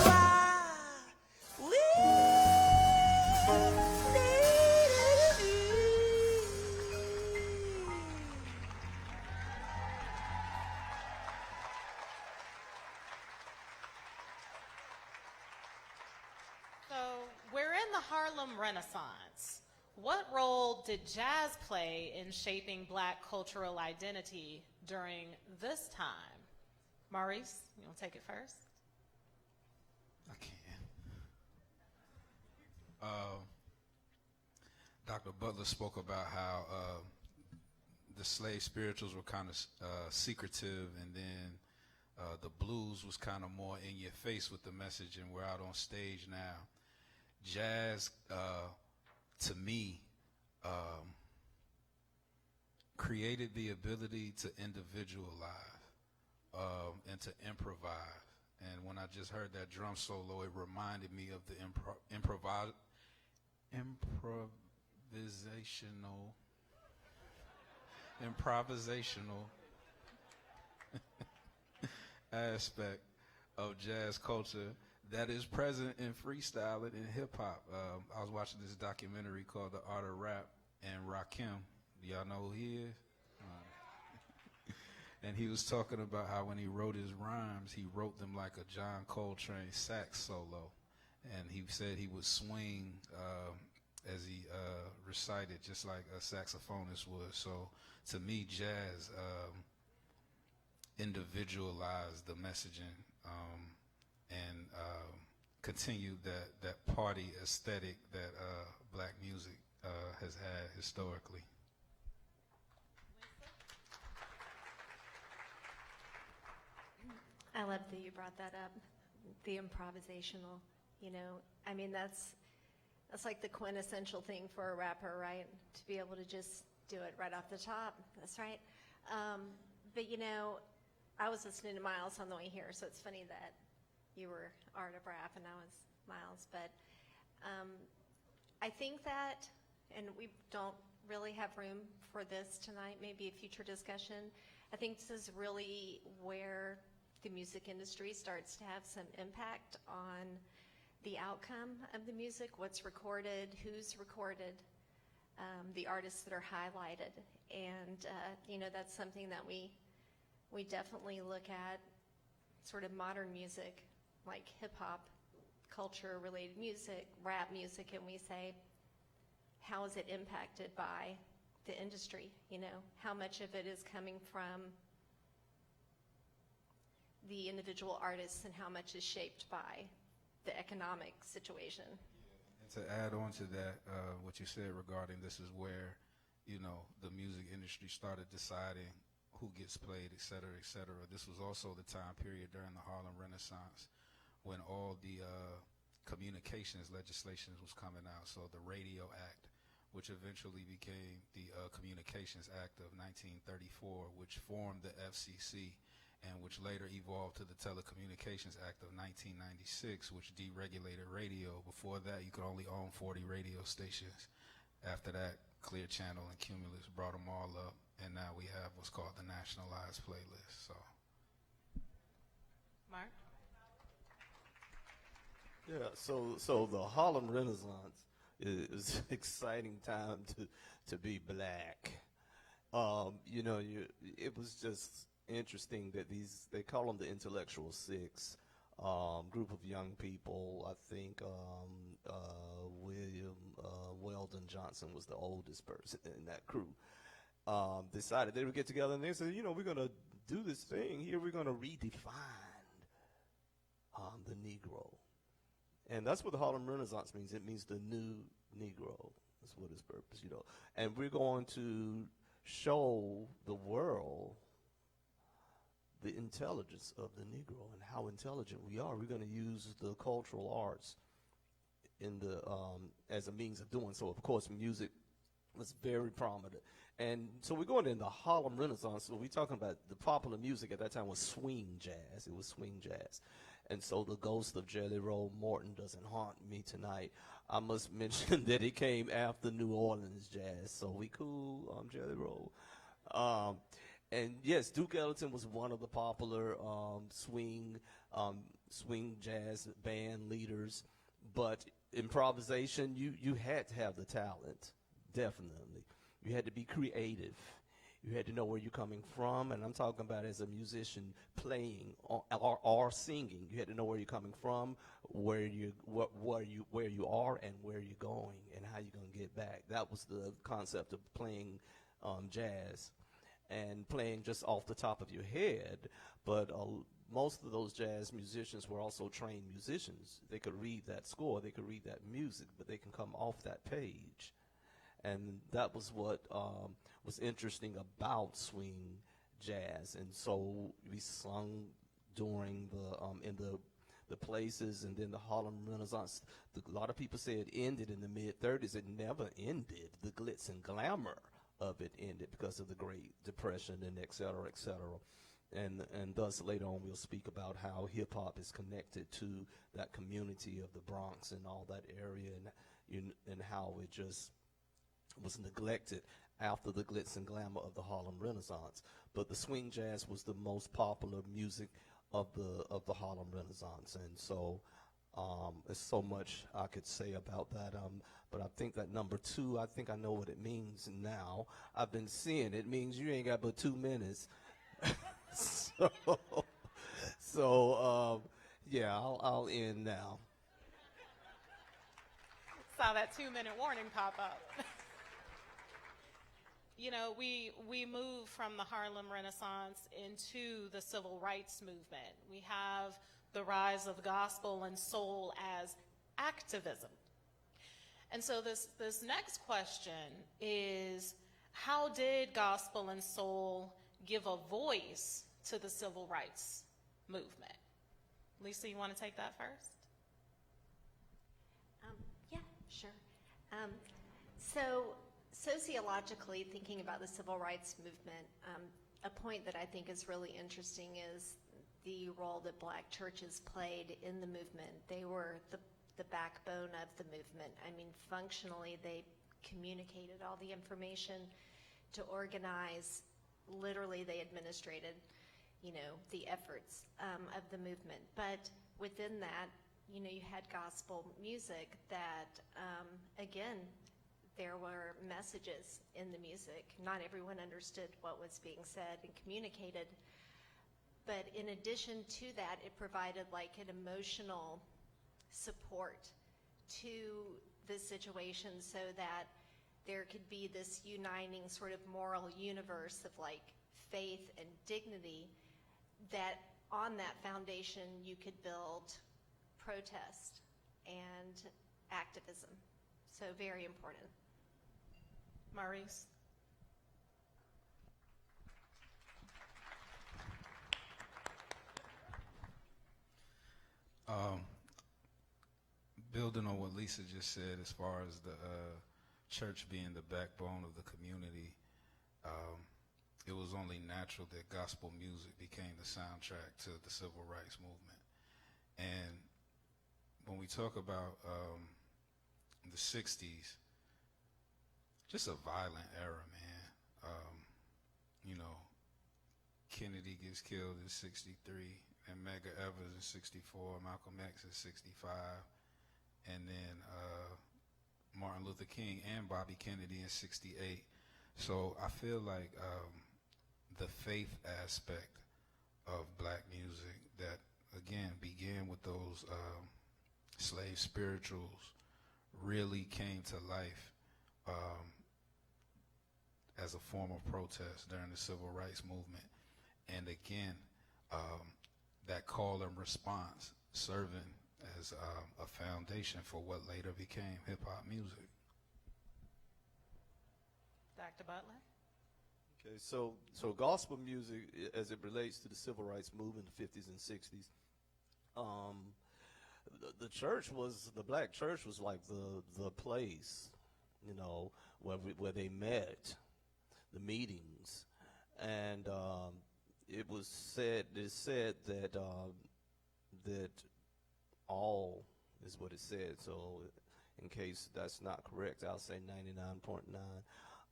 So, we're in the Harlem Renaissance. What role did jazz play in shaping Black cultural identity during this time? Maurice, you want to take it first? I can. Dr. Butler spoke about how the slave spirituals were kind of secretive, and then the blues was kind of more in your face with the message, and we're out on stage now. Jazz, to me, created the ability to individualize and to improvise. And when I just heard that drum solo, it reminded me of the improvisational aspect of jazz culture that is present in freestyling and hip-hop. I was watching this documentary called The Art of Rap, and Rakim, y'all know who he is? And he was talking about how when he wrote his rhymes, he wrote them like a John Coltrane sax solo. And he said he would swing as he recited, just like a saxophonist would. So to me, jazz individualized the messaging and continued that party aesthetic that Black music has had historically. I love that you brought that up, the improvisational, you know. I mean, that's like the quintessential thing for a rapper, right? To be able to just do it right off the top. That's right. But, you know, I was listening to Miles on the way here, so it's funny that you were Art of Rap and I was Miles. But I think that, and we don't really have room for this tonight, maybe a future discussion, I think this is really where the music industry starts to have some impact on the outcome of the music, what's recorded, who's recorded, the artists that are highlighted. And, that's something that we definitely look at, sort of modern music, like hip-hop, culture-related music, rap music, and we say, how is it impacted by the industry? How much of it is coming from the individual artists and how much is shaped by the economic situation? And to add on to that, what you said regarding this is where, the music industry started deciding who gets played, et cetera, et cetera. This was also the time period during the Harlem Renaissance when all the communications legislation was coming out. So the Radio Act, which eventually became the Communications Act of 1934, which formed the FCC, and which later evolved to the Telecommunications Act of 1996, which deregulated radio. Before that, you could only own 40 radio stations. After that, Clear Channel and Cumulus brought them all up, and now we have what's called the nationalized playlist. So, Mark? Yeah, so the Harlem Renaissance is an exciting time to be black. It was just interesting that they call them the Intellectual Six, group of young people. I think William Weldon Johnson was the oldest person in that crew. Decided they would get together and they said, we're going to do this thing here. We're going to redefine the Negro. And that's what the Harlem Renaissance means. It means the new Negro. That's what its purpose, And we're going to show the world the intelligence of the Negro and how intelligent we are. We're going to use the cultural arts in the as a means of doing so. Of course, music was very prominent. And so we're going in the Harlem Renaissance. So we're talking about the popular music at that time was swing jazz. It was swing jazz. And so the ghost of Jelly Roll Morton doesn't haunt me tonight. I must mention that it came after New Orleans jazz. So we cool, Jelly Roll. And yes, Duke Ellington was one of the popular swing jazz band leaders. But improvisation, you had to have the talent, definitely. You had to be creative. You had to know where you're coming from, and I'm talking about as a musician playing or singing. You had to know where you're coming from, where you are, and where you're going, and how you're going to get back. That was the concept of playing jazz, and playing just off the top of your head. But most of those jazz musicians were also trained musicians. They could read that score, they could read that music, but they can come off that page. And that was what was interesting about swing jazz. And so we sung during in the places, and then the Harlem Renaissance. A lot of people say it ended in the mid-30s. It never ended. The glitz and glamour of it ended because of the Great Depression and et cetera, et cetera. And thus later on we'll speak about how hip-hop is connected to that community of the Bronx and all that area, and how it just was neglected after the glitz and glamour of the Harlem Renaissance. But the swing jazz was the most popular music of the Harlem Renaissance, and so there's so much I could say about that. But I think that number 2, I think I know what it means now. I've been seeing it means you ain't got but 2 minutes. so yeah, I'll end now. Saw that 2-minute warning pop up. We move from the Harlem Renaissance into the civil rights movement. We have the rise of gospel and soul as activism. And so this next question is, how did gospel and soul give a voice to the civil rights movement? Lisa, you want to take that first? Yeah, sure. So sociologically, thinking about the civil rights movement, a point that I think is really interesting is the role that black churches played in the movement. They were the backbone of the movement. I mean, functionally, they communicated all the information to organize literally they administrated, the efforts of the movement. But within that, you had gospel music that, again, there were messages in the music. Not everyone understood what was being said and communicated. But in addition to that, it provided like an emotional support to the situation so that there could be this uniting sort of moral universe of like faith and dignity, that on that foundation you could build protest and activism. So very important. Maurice? Building on what Lisa just said, as far as the church being the backbone of the community, it was only natural that gospel music became the soundtrack to the civil rights movement. And when we talk about the 60s, just a violent era, man. Kennedy gets killed in 63, and Medgar Evers in 64, Malcolm X in 65, and then Martin Luther King and Bobby Kennedy in 68. So I feel like the faith aspect of black music that, again, began with those slave spirituals really came to life as a form of protest during the civil rights movement. And again, that call and response serving as a foundation for what later became hip-hop music. Dr. Butler? Okay, so gospel music, as it relates to the civil rights movement in the 50s and 60s, the church was, the black church was like the place, where they met, the meetings, and it said that all is what it said. So in case that's not correct, I'll say 99.9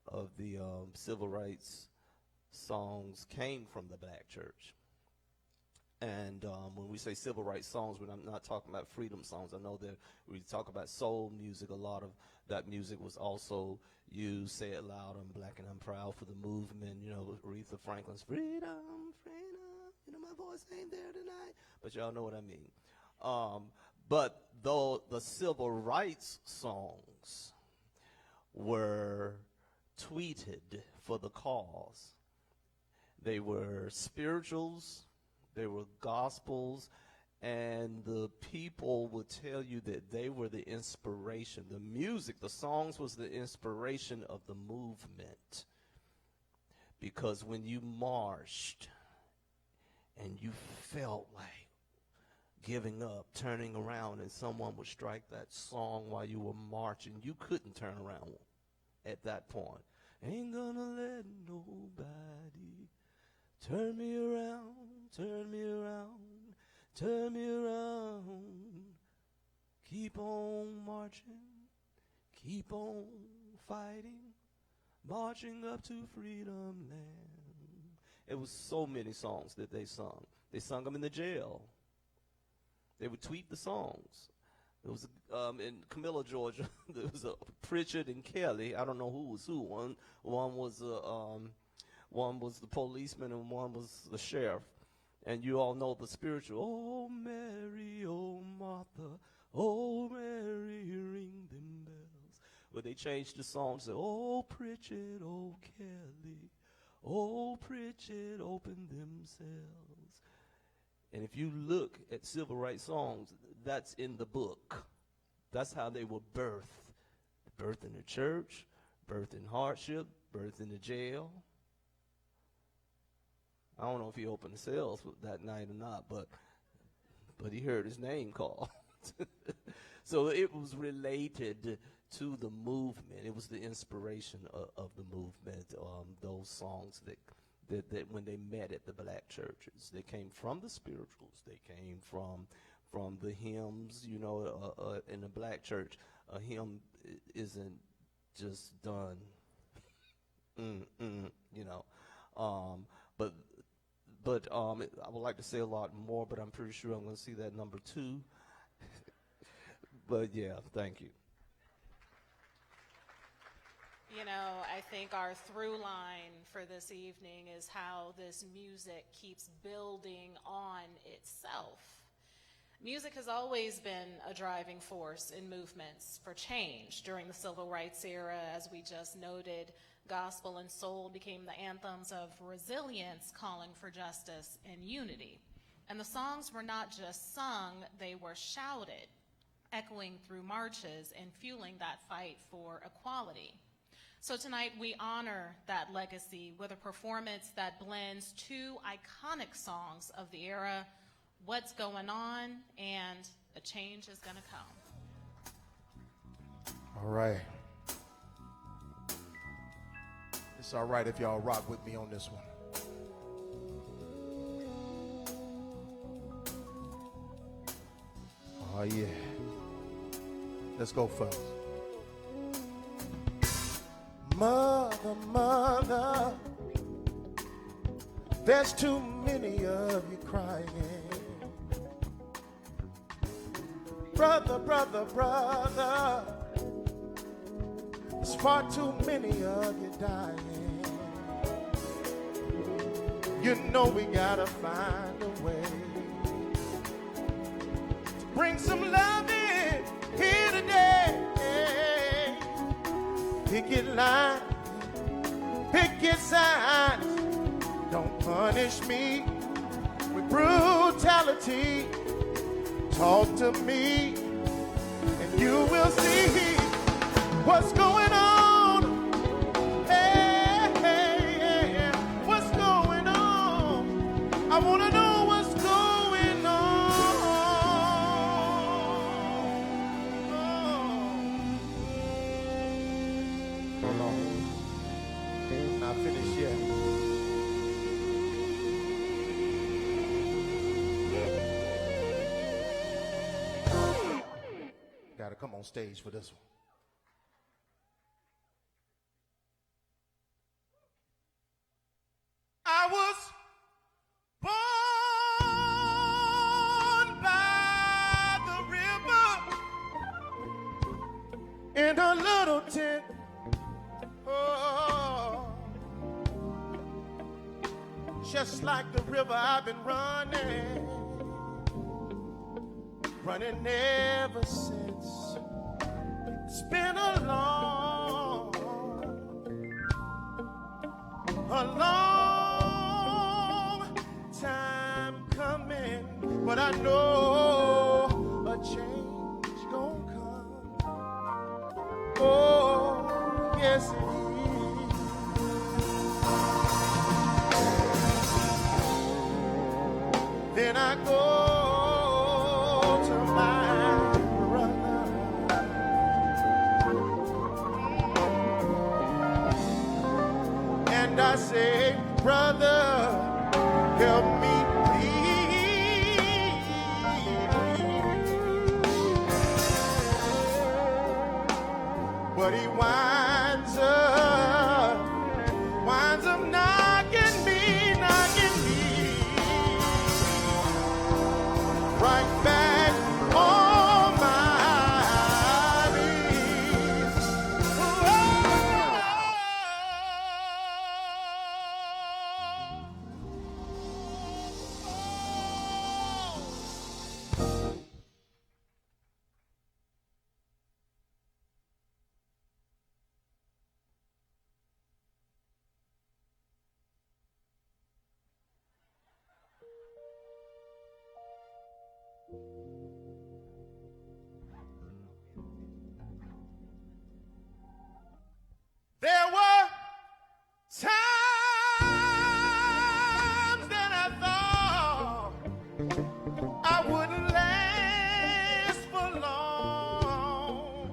of the civil rights songs came from the black church. And when we say civil rights songs, we're not talking about freedom songs. I know that we talk about soul music. A lot of that music was also used, Say It Loud, I'm Black and I'm Proud for the movement. Aretha Franklin's Freedom, Freedom. My voice ain't there tonight. But y'all know what I mean. But though the civil rights songs were tweeted for the cause, they were spirituals, they were gospels, and the people would tell you that they were the inspiration. The music, the songs was the inspiration of the movement. Because when you marched and you felt like giving up, turning around, and someone would strike that song while you were marching, you couldn't turn around at that point. Ain't gonna let nobody turn me around, turn me around, turn me around. Keep on marching, keep on fighting, marching up to freedom land. It was so many songs that they sung. They sung them in the jail. They would tweet the songs. It was in Camilla, Georgia. There was a Pritchard and Kelly. I don't know who was who. One was the policeman and one was the sheriff. And you all know the spiritual. Oh Mary, oh Martha, oh Mary, ring them bells. Where they changed the song to say, oh Pritchard, oh Kelly, oh Pritchard, open themselves. And if you look at civil rights songs, that's in the book. That's how they were birthed. Birthed in the church, birthed in hardship, birthed in the jail. I don't know if he opened the cells that night or not, but he heard his name called. So it was related to the movement. It was the inspiration of the movement, those songs that when they met at the black churches. They came from the spirituals. They came from the hymns. In the black church, a hymn isn't just done, Um, but but I would like to say a lot more, but I'm pretty sure I'm going to see that number 2. But yeah, thank you. You know, I think our through line for this evening is how this music keeps building on itself. Music has always been a driving force in movements for change. During the civil rights era, as we just noted, gospel and soul became the anthems of resilience, calling for justice and unity. And the songs were not just sung, they were shouted, echoing through marches and fueling that fight for equality. So tonight we honor that legacy with a performance that blends 2 iconic songs of the era, What's Going On and A Change Is Gonna Come. All right. It's all right if y'all rock with me on this one. Oh, yeah. Let's go, fellas. Mother, mother, there's too many of you crying. Brother, brother, brother, there's far too many of you dying. You know we gotta find a way to bring some love in here today. Picket line, picket signs, don't punish me with brutality. Talk to me, and you will see what's going on. Hey, hey, hey, what's going on? I want to know what's going on. Hold on. Not finished yet. Gotta come on stage for this one. I was born by the river in a little tent. Oh, just like the river I've been running ever since. It's been a long time coming, but I know a change gonna come. Oh, yes it is. Then I go to my brother, and I say, brother, help me please. But he winds up knocking me right back on my knees. There were times that I thought I wouldn't last for long,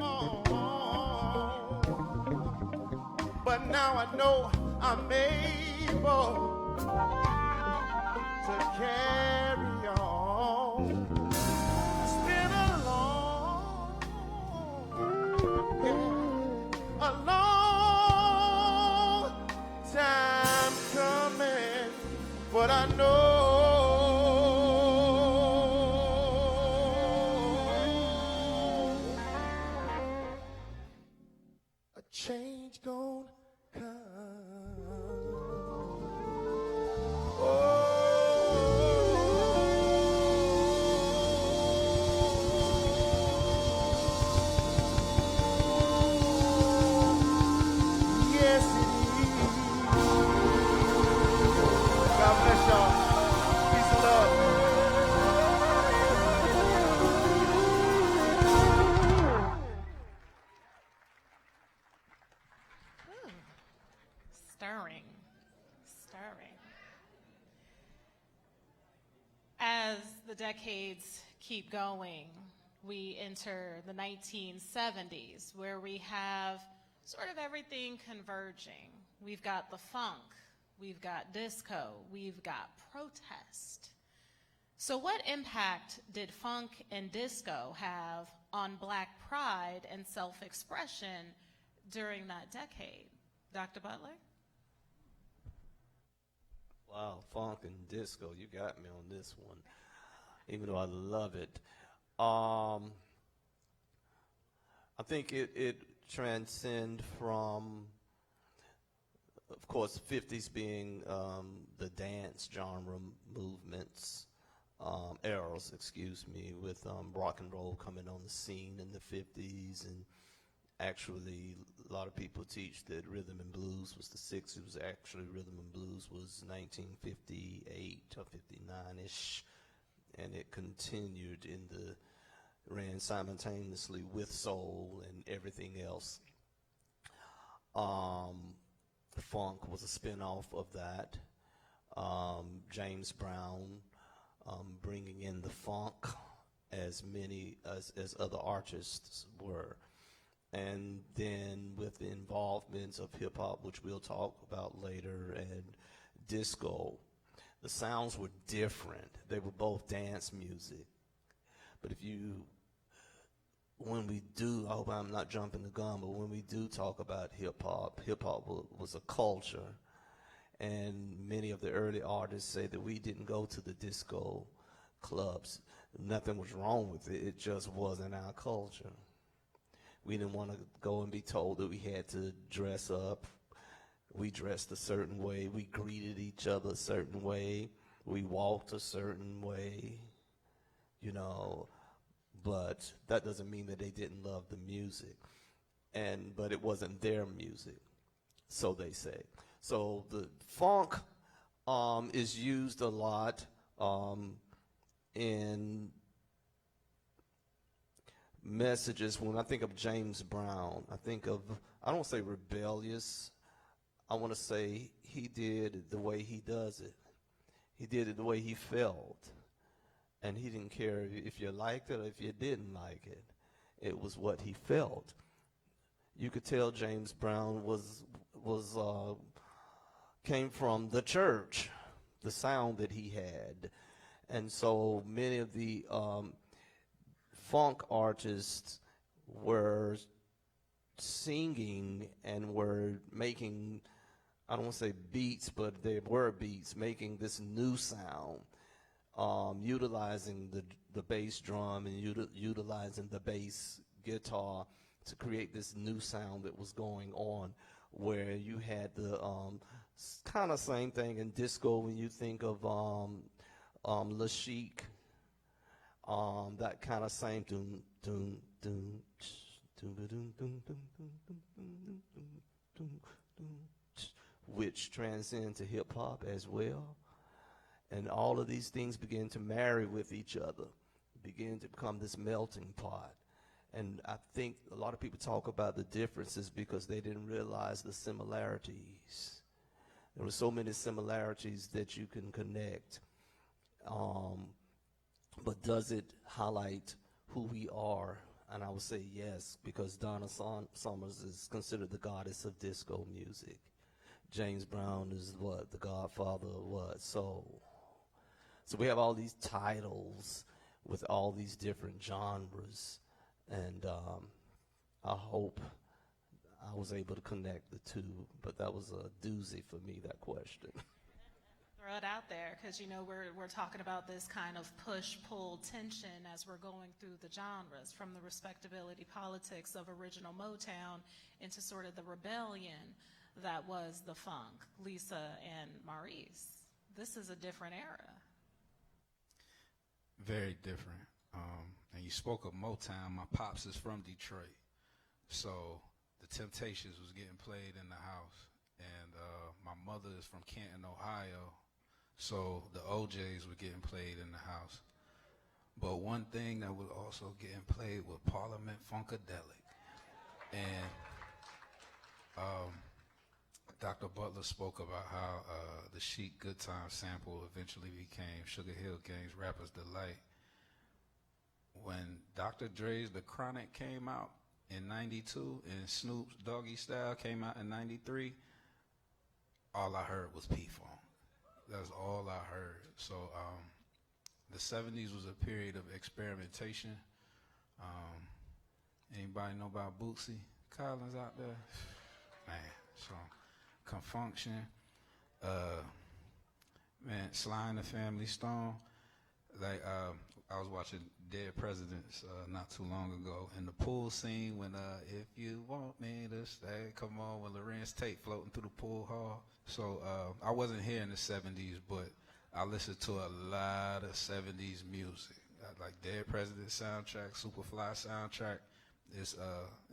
but now I know I'm able to carry on. It's been a long time coming. change gonna come. Oh, yes it is. God bless y'all. Peace and love. Stirring, stirring. As the decades keep going, we enter the 1970s, where we have sort of everything converging. We've got the funk, we've got disco, we've got protest. So what impact did funk and disco have on Black pride and self-expression during that decade? Dr. Butler? Wow, funk and disco, you got me on this one, even though I love it. I think it transcend from, of course, 50s being the dance genre movements, eras, excuse me, with rock and roll coming on the scene in the 50s, and actually a lot of people teach that rhythm and blues was the 60s. It was actually rhythm and blues was 1958 or 59-ish, and it continued ran simultaneously with soul and everything else. The funk was a spin-off of that. James Brown bringing in the funk as many as other artists were. And then with the involvements of hip-hop, which we'll talk about later, and disco, the sounds were different. They were both dance music. But when we do, I hope I'm not jumping the gun, but when we do talk about hip-hop was a culture. And many of the early artists say that we didn't go to the disco clubs. Nothing was wrong with it. It just wasn't our culture. We didn't want to go and be told that we had to dress up. We dressed a certain way. We greeted each other a certain way. We walked a certain way, but that doesn't mean that they didn't love the music. But it wasn't their music, so they say. So the funk is used a lot in messages. When I think of James Brown, I don't say rebellious, I want to say he did it the way he does it. He did it the way he felt, and he didn't care if you liked it or if you didn't like it. It was what he felt. You could tell James Brown came from the church, the sound that he had. And so many of the funk artists were singing and were making, I don't want to say beats, but they were beats, making this new sound, utilizing the bass drum and utilizing the bass guitar to create this new sound that was going on, where you had the kind of same thing in disco when you think of La Chic, that kind of same dun dun dun dun dun dun dun dun dun, which transcend to hip hop as well. And all of these things begin to marry with each other, begin to become this melting pot. And I think a lot of people talk about the differences because they didn't realize the similarities. There were so many similarities that you can connect. But does it highlight who we are? And I would say yes, because Donna Summers is considered the goddess of disco music. James Brown is the godfather of what? Soul. So we have all these titles with all these different genres. And I hope I was able to connect the two, but that was a doozy for me, that question. throw it out there because, we're talking about this kind of push-pull tension as we're going through the genres, from the respectability politics of original Motown into sort of the rebellion that was the funk, Lisa and Maurice. This is a different era. Very different. And you spoke of Motown. My pops is from Detroit, so the Temptations was getting played in the house. And my mother is from Canton, Ohio, so the OJs were getting played in the house. But one thing that was also getting played was Parliament Funkadelic. And Dr. Butler spoke about how the Chic Good Time sample eventually became Sugar Hill Gang's Rapper's Delight. When Dr. Dre's The Chronic came out in 92 and Snoop's Doggy Style came out in 93, all I heard was P-Funk. That's all I heard. So the 70s was a period of experimentation. Anybody know about Bootsy Collins out there? Man, so Confunction, man, Sly and the Family Stone. Like I was watching Dead Presidents not too long ago, and the pool scene when if you want me to stay, come on, when Lorenz Tate floating through the pool hall. So I wasn't here in the 70s, but I listened to a lot of 70s music, like Dead Presidents soundtrack, Superfly soundtrack is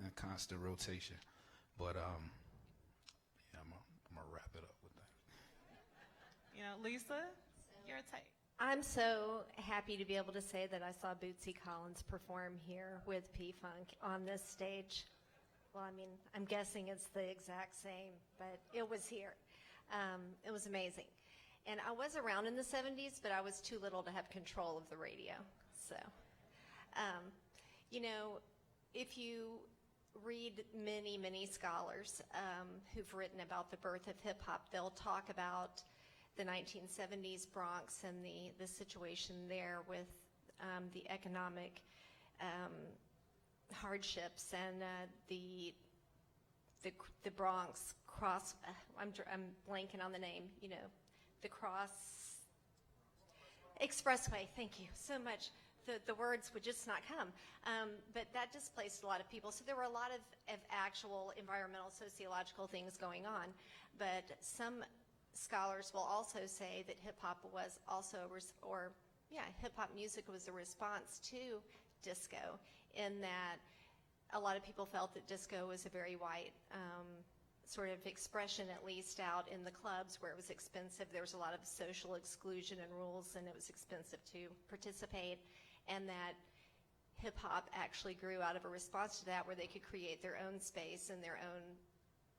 in constant rotation. But yeah, I'm gonna wrap it up with that. Lisa, your take. I'm so happy to be able to say that I saw Bootsy Collins perform here with P-Funk on this stage. Well, I mean, I'm guessing it's the exact same, but it was here. It was amazing. And I was around in the 70s, but I was too little to have control of the radio. So, if you read many, many scholars who've written about the birth of hip-hop, they'll talk about the 1970s Bronx and the situation there with the economic hardships and the Bronx cross. I'm blanking on the name. The Cross Expressway. Thank you so much. The words would just not come. But that displaced a lot of people. So there were a lot of actual environmental, sociological things going on. But some scholars will also say that hip-hop was also, hip-hop music was a response to disco, in that a lot of people felt that disco was a very white sort of expression, at least out in the clubs where it was expensive. There was a lot of social exclusion and rules, and it was expensive to participate, and that hip-hop actually grew out of a response to that, where they could create their own space and their own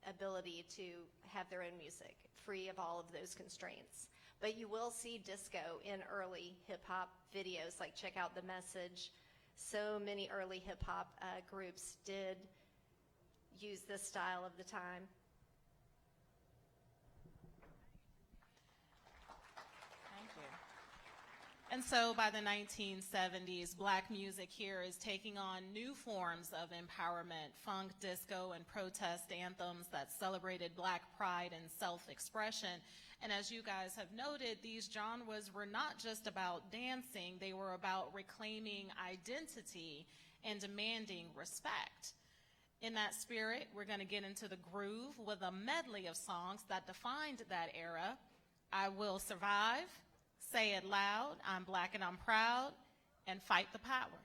ability to have their own music, free of all of those constraints. But you will see disco in early hip-hop videos, like check out The Message. So many early hip-hop groups did use this style of the time. Thank you. And so by the 1970s, black music here is taking on new forms of empowerment, funk, disco, and protest anthems that celebrated black pride and self-expression. And as you guys have noted, these genres were not just about dancing, they were about reclaiming identity and demanding respect. In that spirit, we're going to get into the groove with a medley of songs that defined that era. I Will Survive, Say It Loud, I'm Black and I'm Proud, and Fight the Power.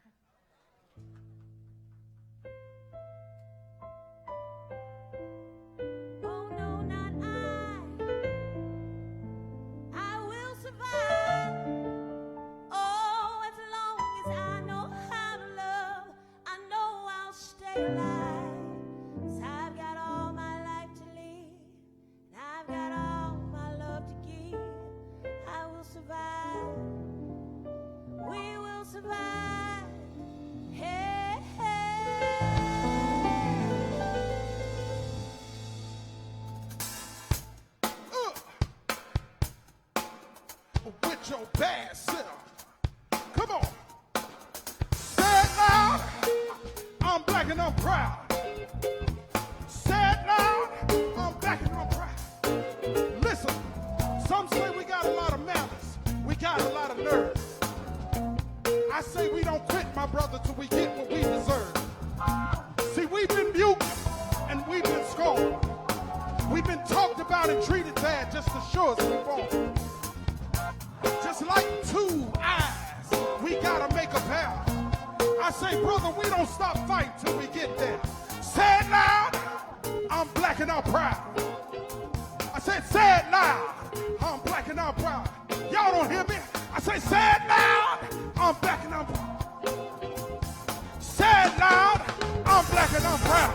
Oh no, not I will survive. Oh, as long as I know how to love, I know I'll stay alive. 'Cause I've got all my life to live, and I've got all my love to give. I will survive. We will survive. Hey, hey. With your bad self. Come on. Say it loud. I'm black and I'm proud. Say it loud. I'm black and I'm proud. Listen, some say we got a lot I say we don't quit, my brother, till we get what we deserve. See, we've been buked and we've been scorned. We've been talked about and treated bad just to show us we're wrong. Just like two eyes, we gotta make a pair. I say, brother, we don't stop fighting till we get there. Say it loud, I'm black and I'm proud. I said, say it loud, I'm black and I'm proud. Y'all don't hear me? I say, say it loud, I'm black and I'm proud. Say it loud, I'm black and I'm proud.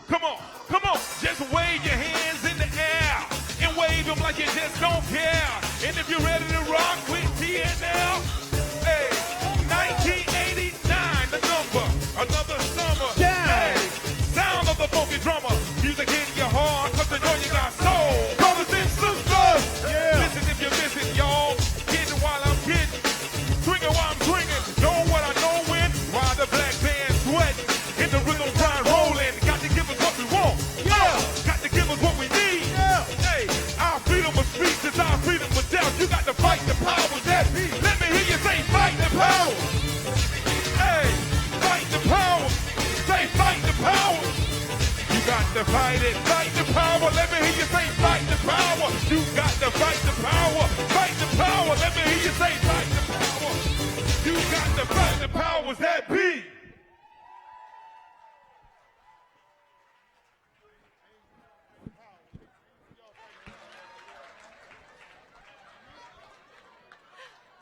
Come on, just wave your hands in the air and wave them like you just don't care. And if you're ready to rock with TNL, hey, 1989, the number, another summer. Yeah. Hey, sound of the funky drummer, music in your heart, cause I know you got soul. Brothers and sisters, listen if you're missing, y'all. Getting while I'm getting, swinging while I'm swinging, know what I know when, while the black band sweating, in the rhythm grind rolling. Got to give us what we want, got to give us what we need. Hey, our freedom of speech is our freedom of doubt. You got to fight the powers that be. Let me hear you say fight the power. Hey, fight the power. Say fight the power. You got to fight it, fight the power. Let me hear you say fight the power. You got to fight the power, fight the power. Let me hear you say fight the power. You got to fight the powers that be.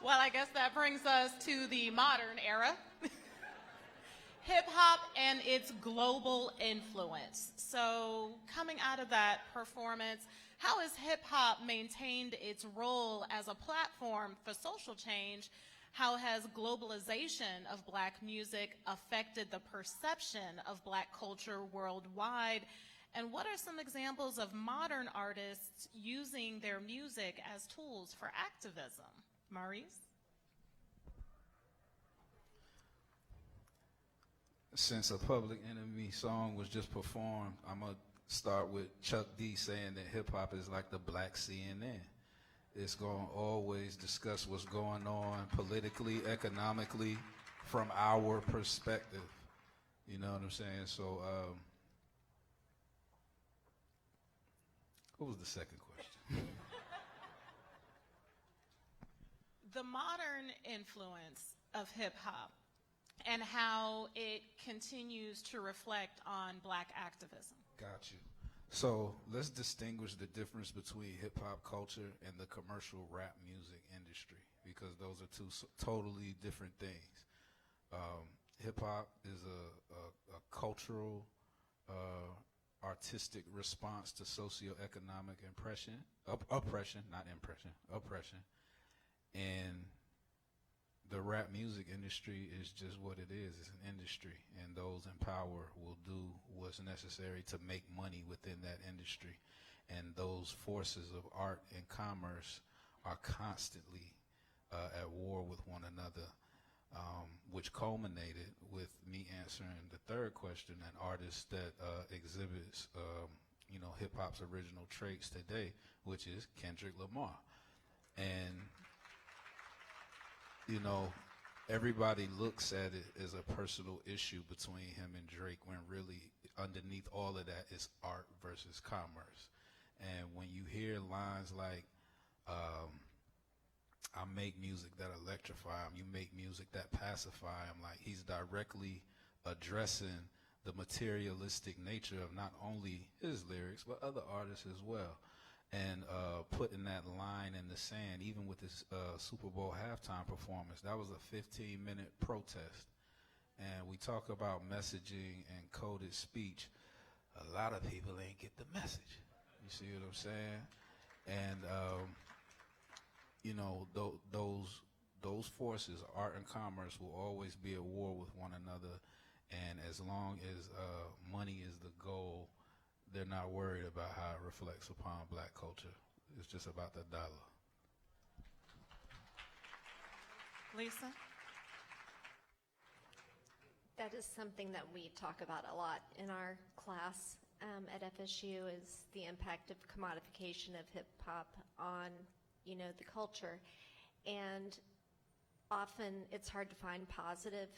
Well, I guess that brings us to the modern era. Hip-hop and its global influence. So coming out of that performance, how has hip-hop maintained its role as a platform for social change? How has globalization of black music affected the perception of black culture worldwide? And what are some examples of modern artists using their music as tools for activism? Maurice? Since a Public Enemy song was just performed, I'm going to start with Chuck D saying that hip-hop is like the black CNN. It's going to always discuss what's going on politically, economically, from our perspective. You know what I'm saying? So, what was the second question? The modern influence of hip-hop and how it continues to reflect on black activism. Got you. So let's distinguish the difference between hip-hop culture and the commercial rap music industry, because those are two totally different things. Hip-hop is a cultural, artistic response to socioeconomic oppression, and the rap music industry is just what it is. It's an industry, and those in power will do what's necessary to make money within that industry. And those forces of art and commerce are constantly at war with one another, which culminated with me answering the third question, an artist that exhibits hip-hop's original traits today, which is Kendrick Lamar. And everybody looks at it as a personal issue between him and Drake, when really underneath all of that is art versus commerce. And when you hear lines like, I make music that electrify him, you make music that pacify him, like he's directly addressing the materialistic nature of not only his lyrics, but other artists as well. And putting that line in the sand, even with this Super Bowl halftime performance, that was a 15-minute protest. And we talk about messaging and coded speech. A lot of people ain't get the message. You see what I'm saying? And those forces, art and commerce, will always be at war with one another. And as long as money is the goal, they're not worried about how it reflects upon black culture. It's just about the dollar. Lisa? That is something that we talk about a lot in our class. at FSU is the impact of commodification of hip hop on, the culture. And often it's hard to find positive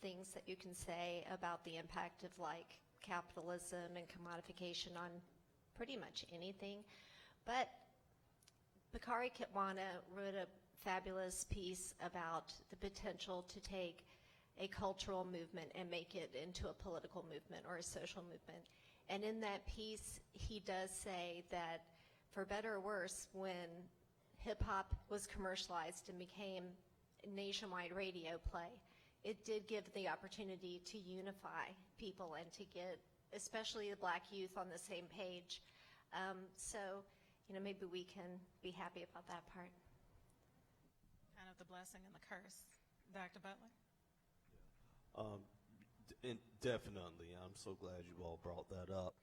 things that you can say about the impact of like capitalism and commodification on pretty much anything. But Bakari Kitwana wrote a fabulous piece about the potential to take a cultural movement and make it into a political movement or a social movement. And in that piece, he does say that, for better or worse, when hip-hop was commercialized and became nationwide radio play, it did give the opportunity to unify people and to get, especially the black youth, on the same page. So, maybe we can be happy about that part. Kind of the blessing and the curse. Dr. Butler? Definitely. I'm so glad you all brought that up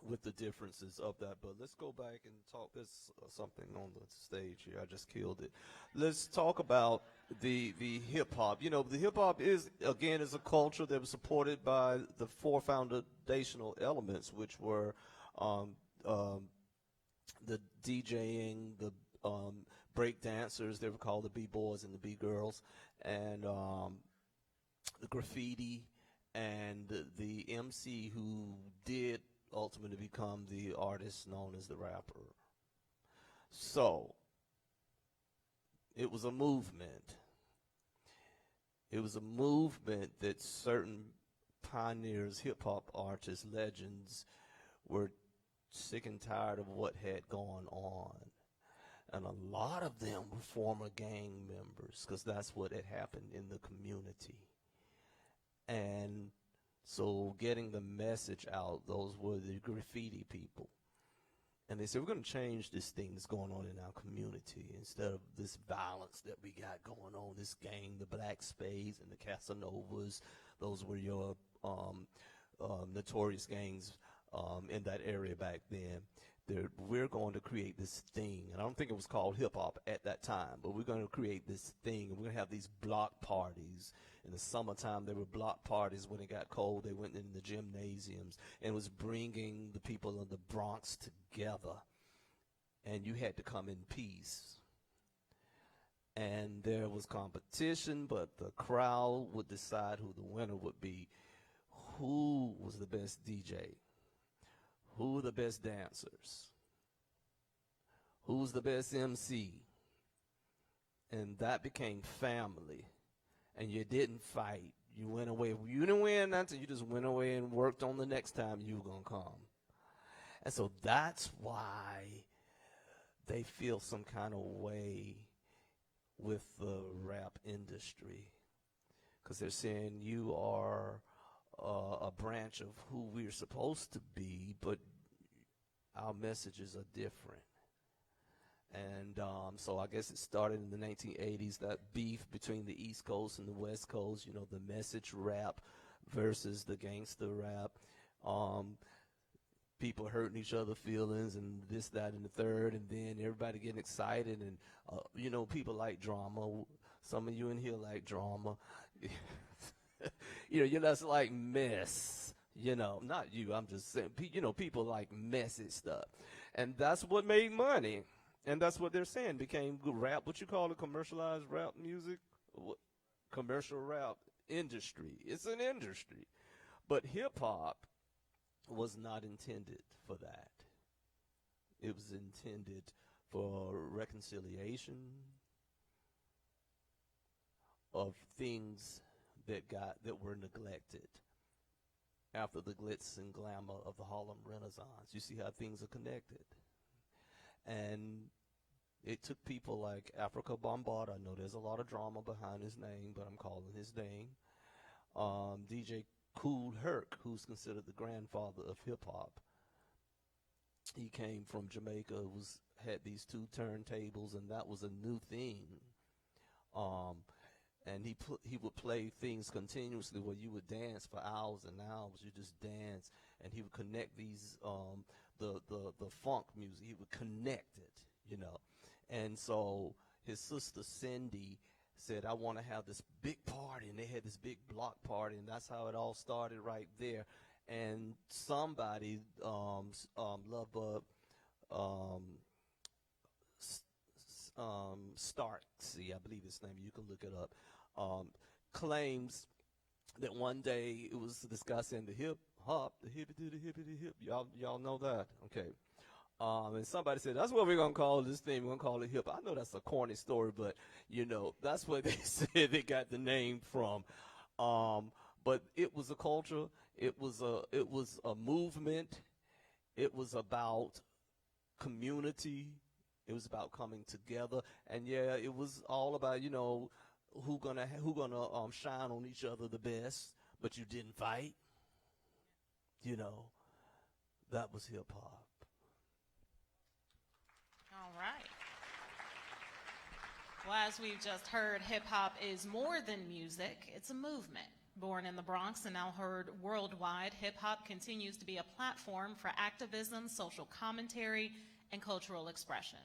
with the differences of that. But let's go back and talk. There's something on the stage here. I just killed it. Let's talk about the hip-hop. The hip-hop is a culture that was supported by the four foundational elements, which were the DJing, the break dancers, they were called the B-boys and the B-girls, and the graffiti, and the MC who did ultimately become the artist known as the rapper. So it was a movement. It was a movement that certain pioneers, hip-hop artists, legends were sick and tired of what had gone on. And a lot of them were former gang members, because that's what had happened in the community. And so getting the message out, those were the graffiti people. And they said, we're going to change this thing that's going on in our community. Instead of this violence that we got going on, this gang, the Black Spades and the Casanovas, those were your notorious gangs in that area back then. We're going to create this thing, and I don't think it was called hip-hop at that time, but we're going to create this thing, and we're going to have these block parties. In the summertime, there were block parties. When it got cold, they went in the gymnasiums, and it was bringing the people of the Bronx together, and you had to come in peace. And there was competition, but the crowd would decide who the winner would be. Who was the best DJ? Who were the best dancers? Who's the best MC? And that became family. And you didn't fight. You went away. You didn't win nothing. You just went away and worked on the next time you were going to come. And so that's why they feel some kind of way with the rap industry. Because they're saying you are a branch of who we're supposed to be, but our messages are different. And so I guess it started in the 1980s, that beef between the East Coast and the West Coast, the message rap versus the gangster rap. People hurting each other's feelings and this, that, and the third, and then everybody getting excited. And, people like drama. Some of you in here like drama. You're just like mess, not you, I'm just saying, people like messy stuff. And that's what made money. And that's what they're saying became good rap. What you call it, commercialized rap music? Commercial rap industry. It's an industry. But hip hop was not intended for that. It was intended for reconciliation of things that were neglected after the glitz and glamour of the Harlem Renaissance. You see how things are connected. And it took people like Africa Bombard. I know there's a lot of drama behind his name, but I'm calling his name. DJ Kool Herc, who's considered the grandfather of hip-hop. He came from Jamaica, had these two turntables, and that was a new thing. And he would play things continuously where you would dance for hours and hours. You just dance, and he would connect these the funk music. He would connect it, And so his sister Cindy said, "I want to have this big party," and they had this big block party, and that's how it all started right there. and somebody, Love Bug, Starksy, I believe his name, you can look it up, claims that one day it was this guy saying the hip hop, the hippie to the hippie to the hip. Y'all know that? Okay. And somebody said, that's what we're going to call this thing. We're going to call it hip. I know that's a corny story, but, you know, that's what they said they got the name from. But it was a culture. It was a movement. It was about community. It was about coming together. And, yeah, it was all about, you know, who gonna shine on each other the best, but you didn't fight. You know, that was hip-hop. All right. Well, as we've just heard, hip-hop is more than music. It's a movement. Born in the Bronx and now heard worldwide, hip-hop continues to be a platform for activism, social commentary, and cultural expression.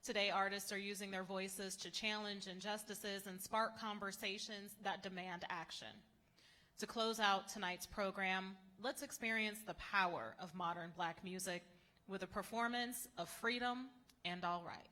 Today, artists are using their voices to challenge injustices and spark conversations that demand action. To close out tonight's program, let's experience the power of modern Black music with a performance of Freedom and All Right.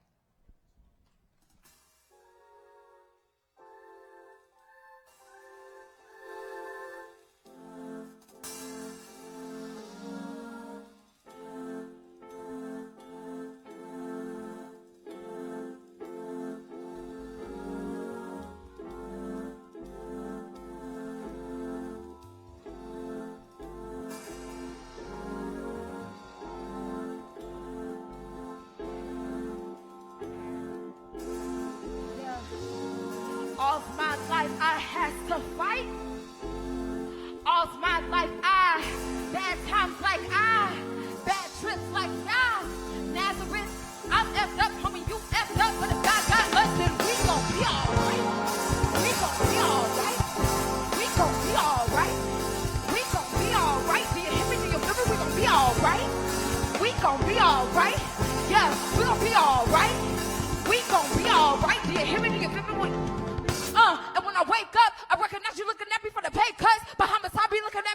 All my life I had to fight. All my life bad times like bad trips like Nazareth, I'm effed up, homie, you effed up, but if God got us, then we gon' be alright. We gon' be alright. We gon' be alright. We gon' be alright. Do you hear me? Do you feel me? We gon' be alright. We gon' be alright. Yeah, we gon' be alright. We gon' be alright. Do you hear me? Do you feel me? And when I wake up, I recognize you looking at me for the pay cuts. Bahamas, I be looking at me.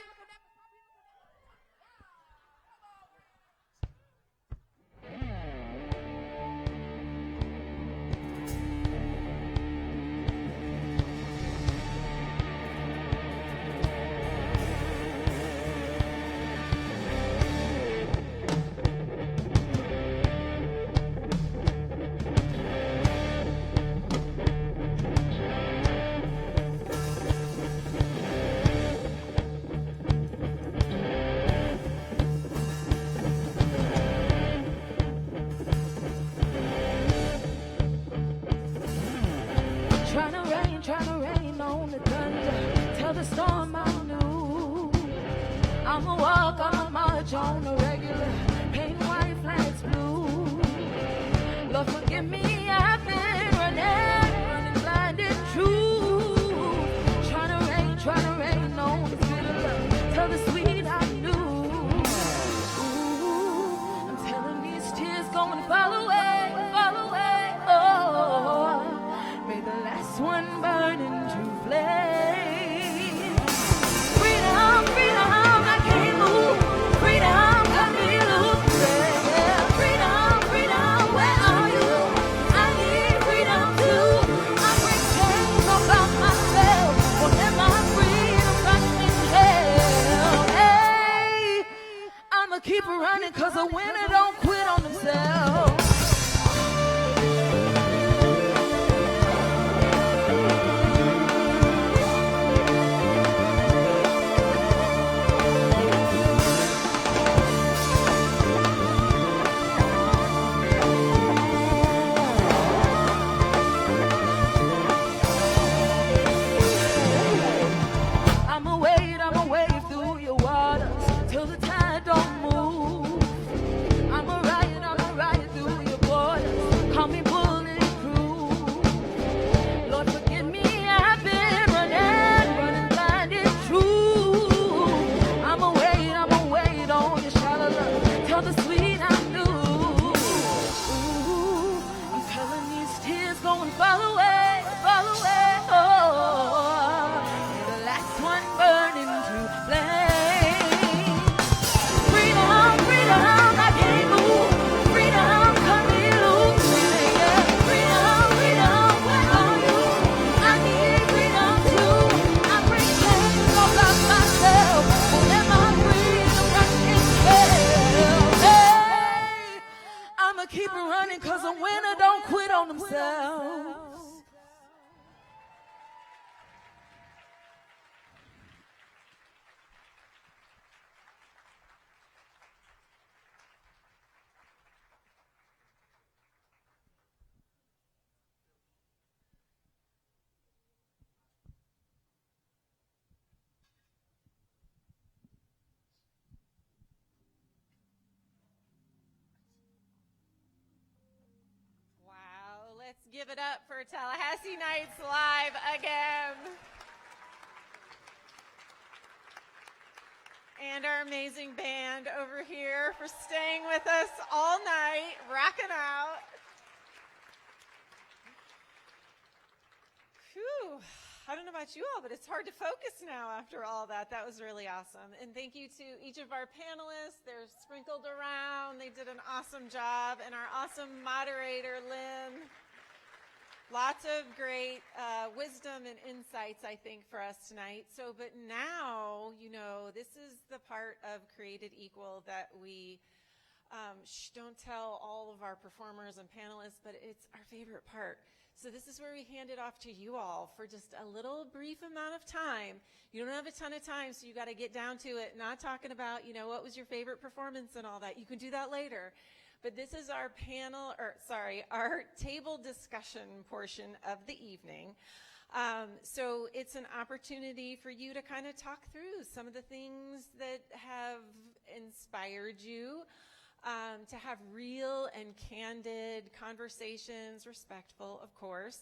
Tryna rain on the thunder, tell the storm I'm new. I'ma walk, I'ma march on the regular, paint white flags blue. Lord forgive me, I've been running blind and true. Tryna rain on the bitter, tell the sweet I'm new. Ooh, I'm telling these tears gonna fall away, oh. May the last one burn into flame. Freedom, freedom, I can't move. Freedom, got me loose. Yeah. Freedom, freedom, where are you? I need freedom too. I break chains about myself. Whenever I'm free, I'm running in hell. Hey, I'ma keep running 'cause a winner don't quit on themselves. I'ma wade through your waters till the tide don't move. give it up for Tallahassee Nights live again. And our amazing band over here for staying with us all night, rocking out. Whew. I don't know about you all, but it's hard to focus now after all that. That was really awesome. And thank you to each of our panelists. They're sprinkled around. They did an awesome job. And our awesome moderator, Lynn. Lots of great wisdom and insights, I think, for us tonight. So, but now, you know, this is the part of Created Equal that we don't tell all of our performers and panelists, but it's our favorite part. So this is where we hand it off to you all for just a little brief amount of time. You don't have a ton of time, so you got to get down to it. Not talking about, you know, what was your favorite performance and all that. You can do that later. But this is our our table discussion portion of the evening. So it's an opportunity for you to kind of talk through some of the things that have inspired you, to have real and candid conversations, respectful, of course.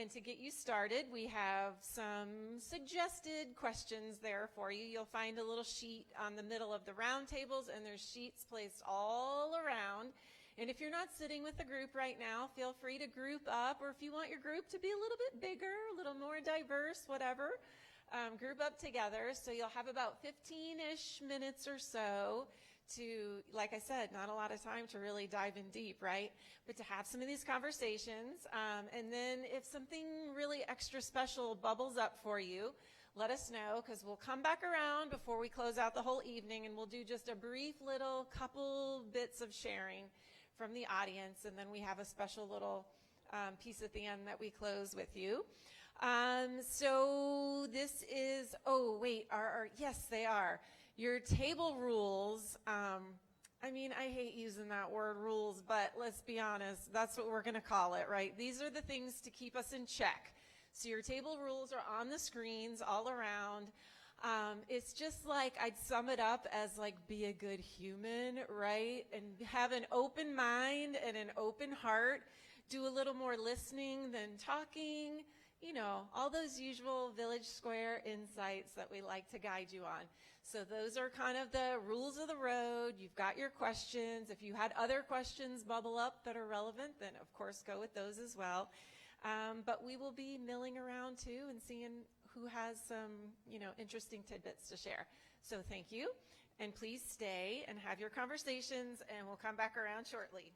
And to get you started, we have some suggested questions there for you. You'll find a little sheet on the middle of the round tables, and there's sheets placed all around. And if you're not sitting with a group right now, feel free to group up, or if you want your group to be a little bit bigger, a little more diverse, whatever, group up together. So you'll have about 15-ish minutes or so to, like I said, not a lot of time to really dive in deep, right? But to have some of these conversations. And then if something really extra special bubbles up for you, let us know, because we'll come back around before we close out the whole evening, and we'll do just a brief little couple bits of sharing from the audience, and then we have a special little piece at the end that we close with you. So this is, yes, they are. Your table rules, I mean, I hate using that word rules, but let's be honest, that's what we're going to call it, right? These are the things to keep us in check. So your table rules are on the screens all around. It's just like, I'd sum it up as like, be a good human, right? And have an open mind and an open heart. Do a little more listening than talking. You know, all those usual Village Square insights that we like to guide you on. So those are kind of the rules of the road. You've got your questions. If you had other questions bubble up that are relevant, then of course go with those as well. But we will be milling around too and seeing who has some, you know, interesting tidbits to share. So thank you, and please stay and have your conversations, and we'll come back around shortly.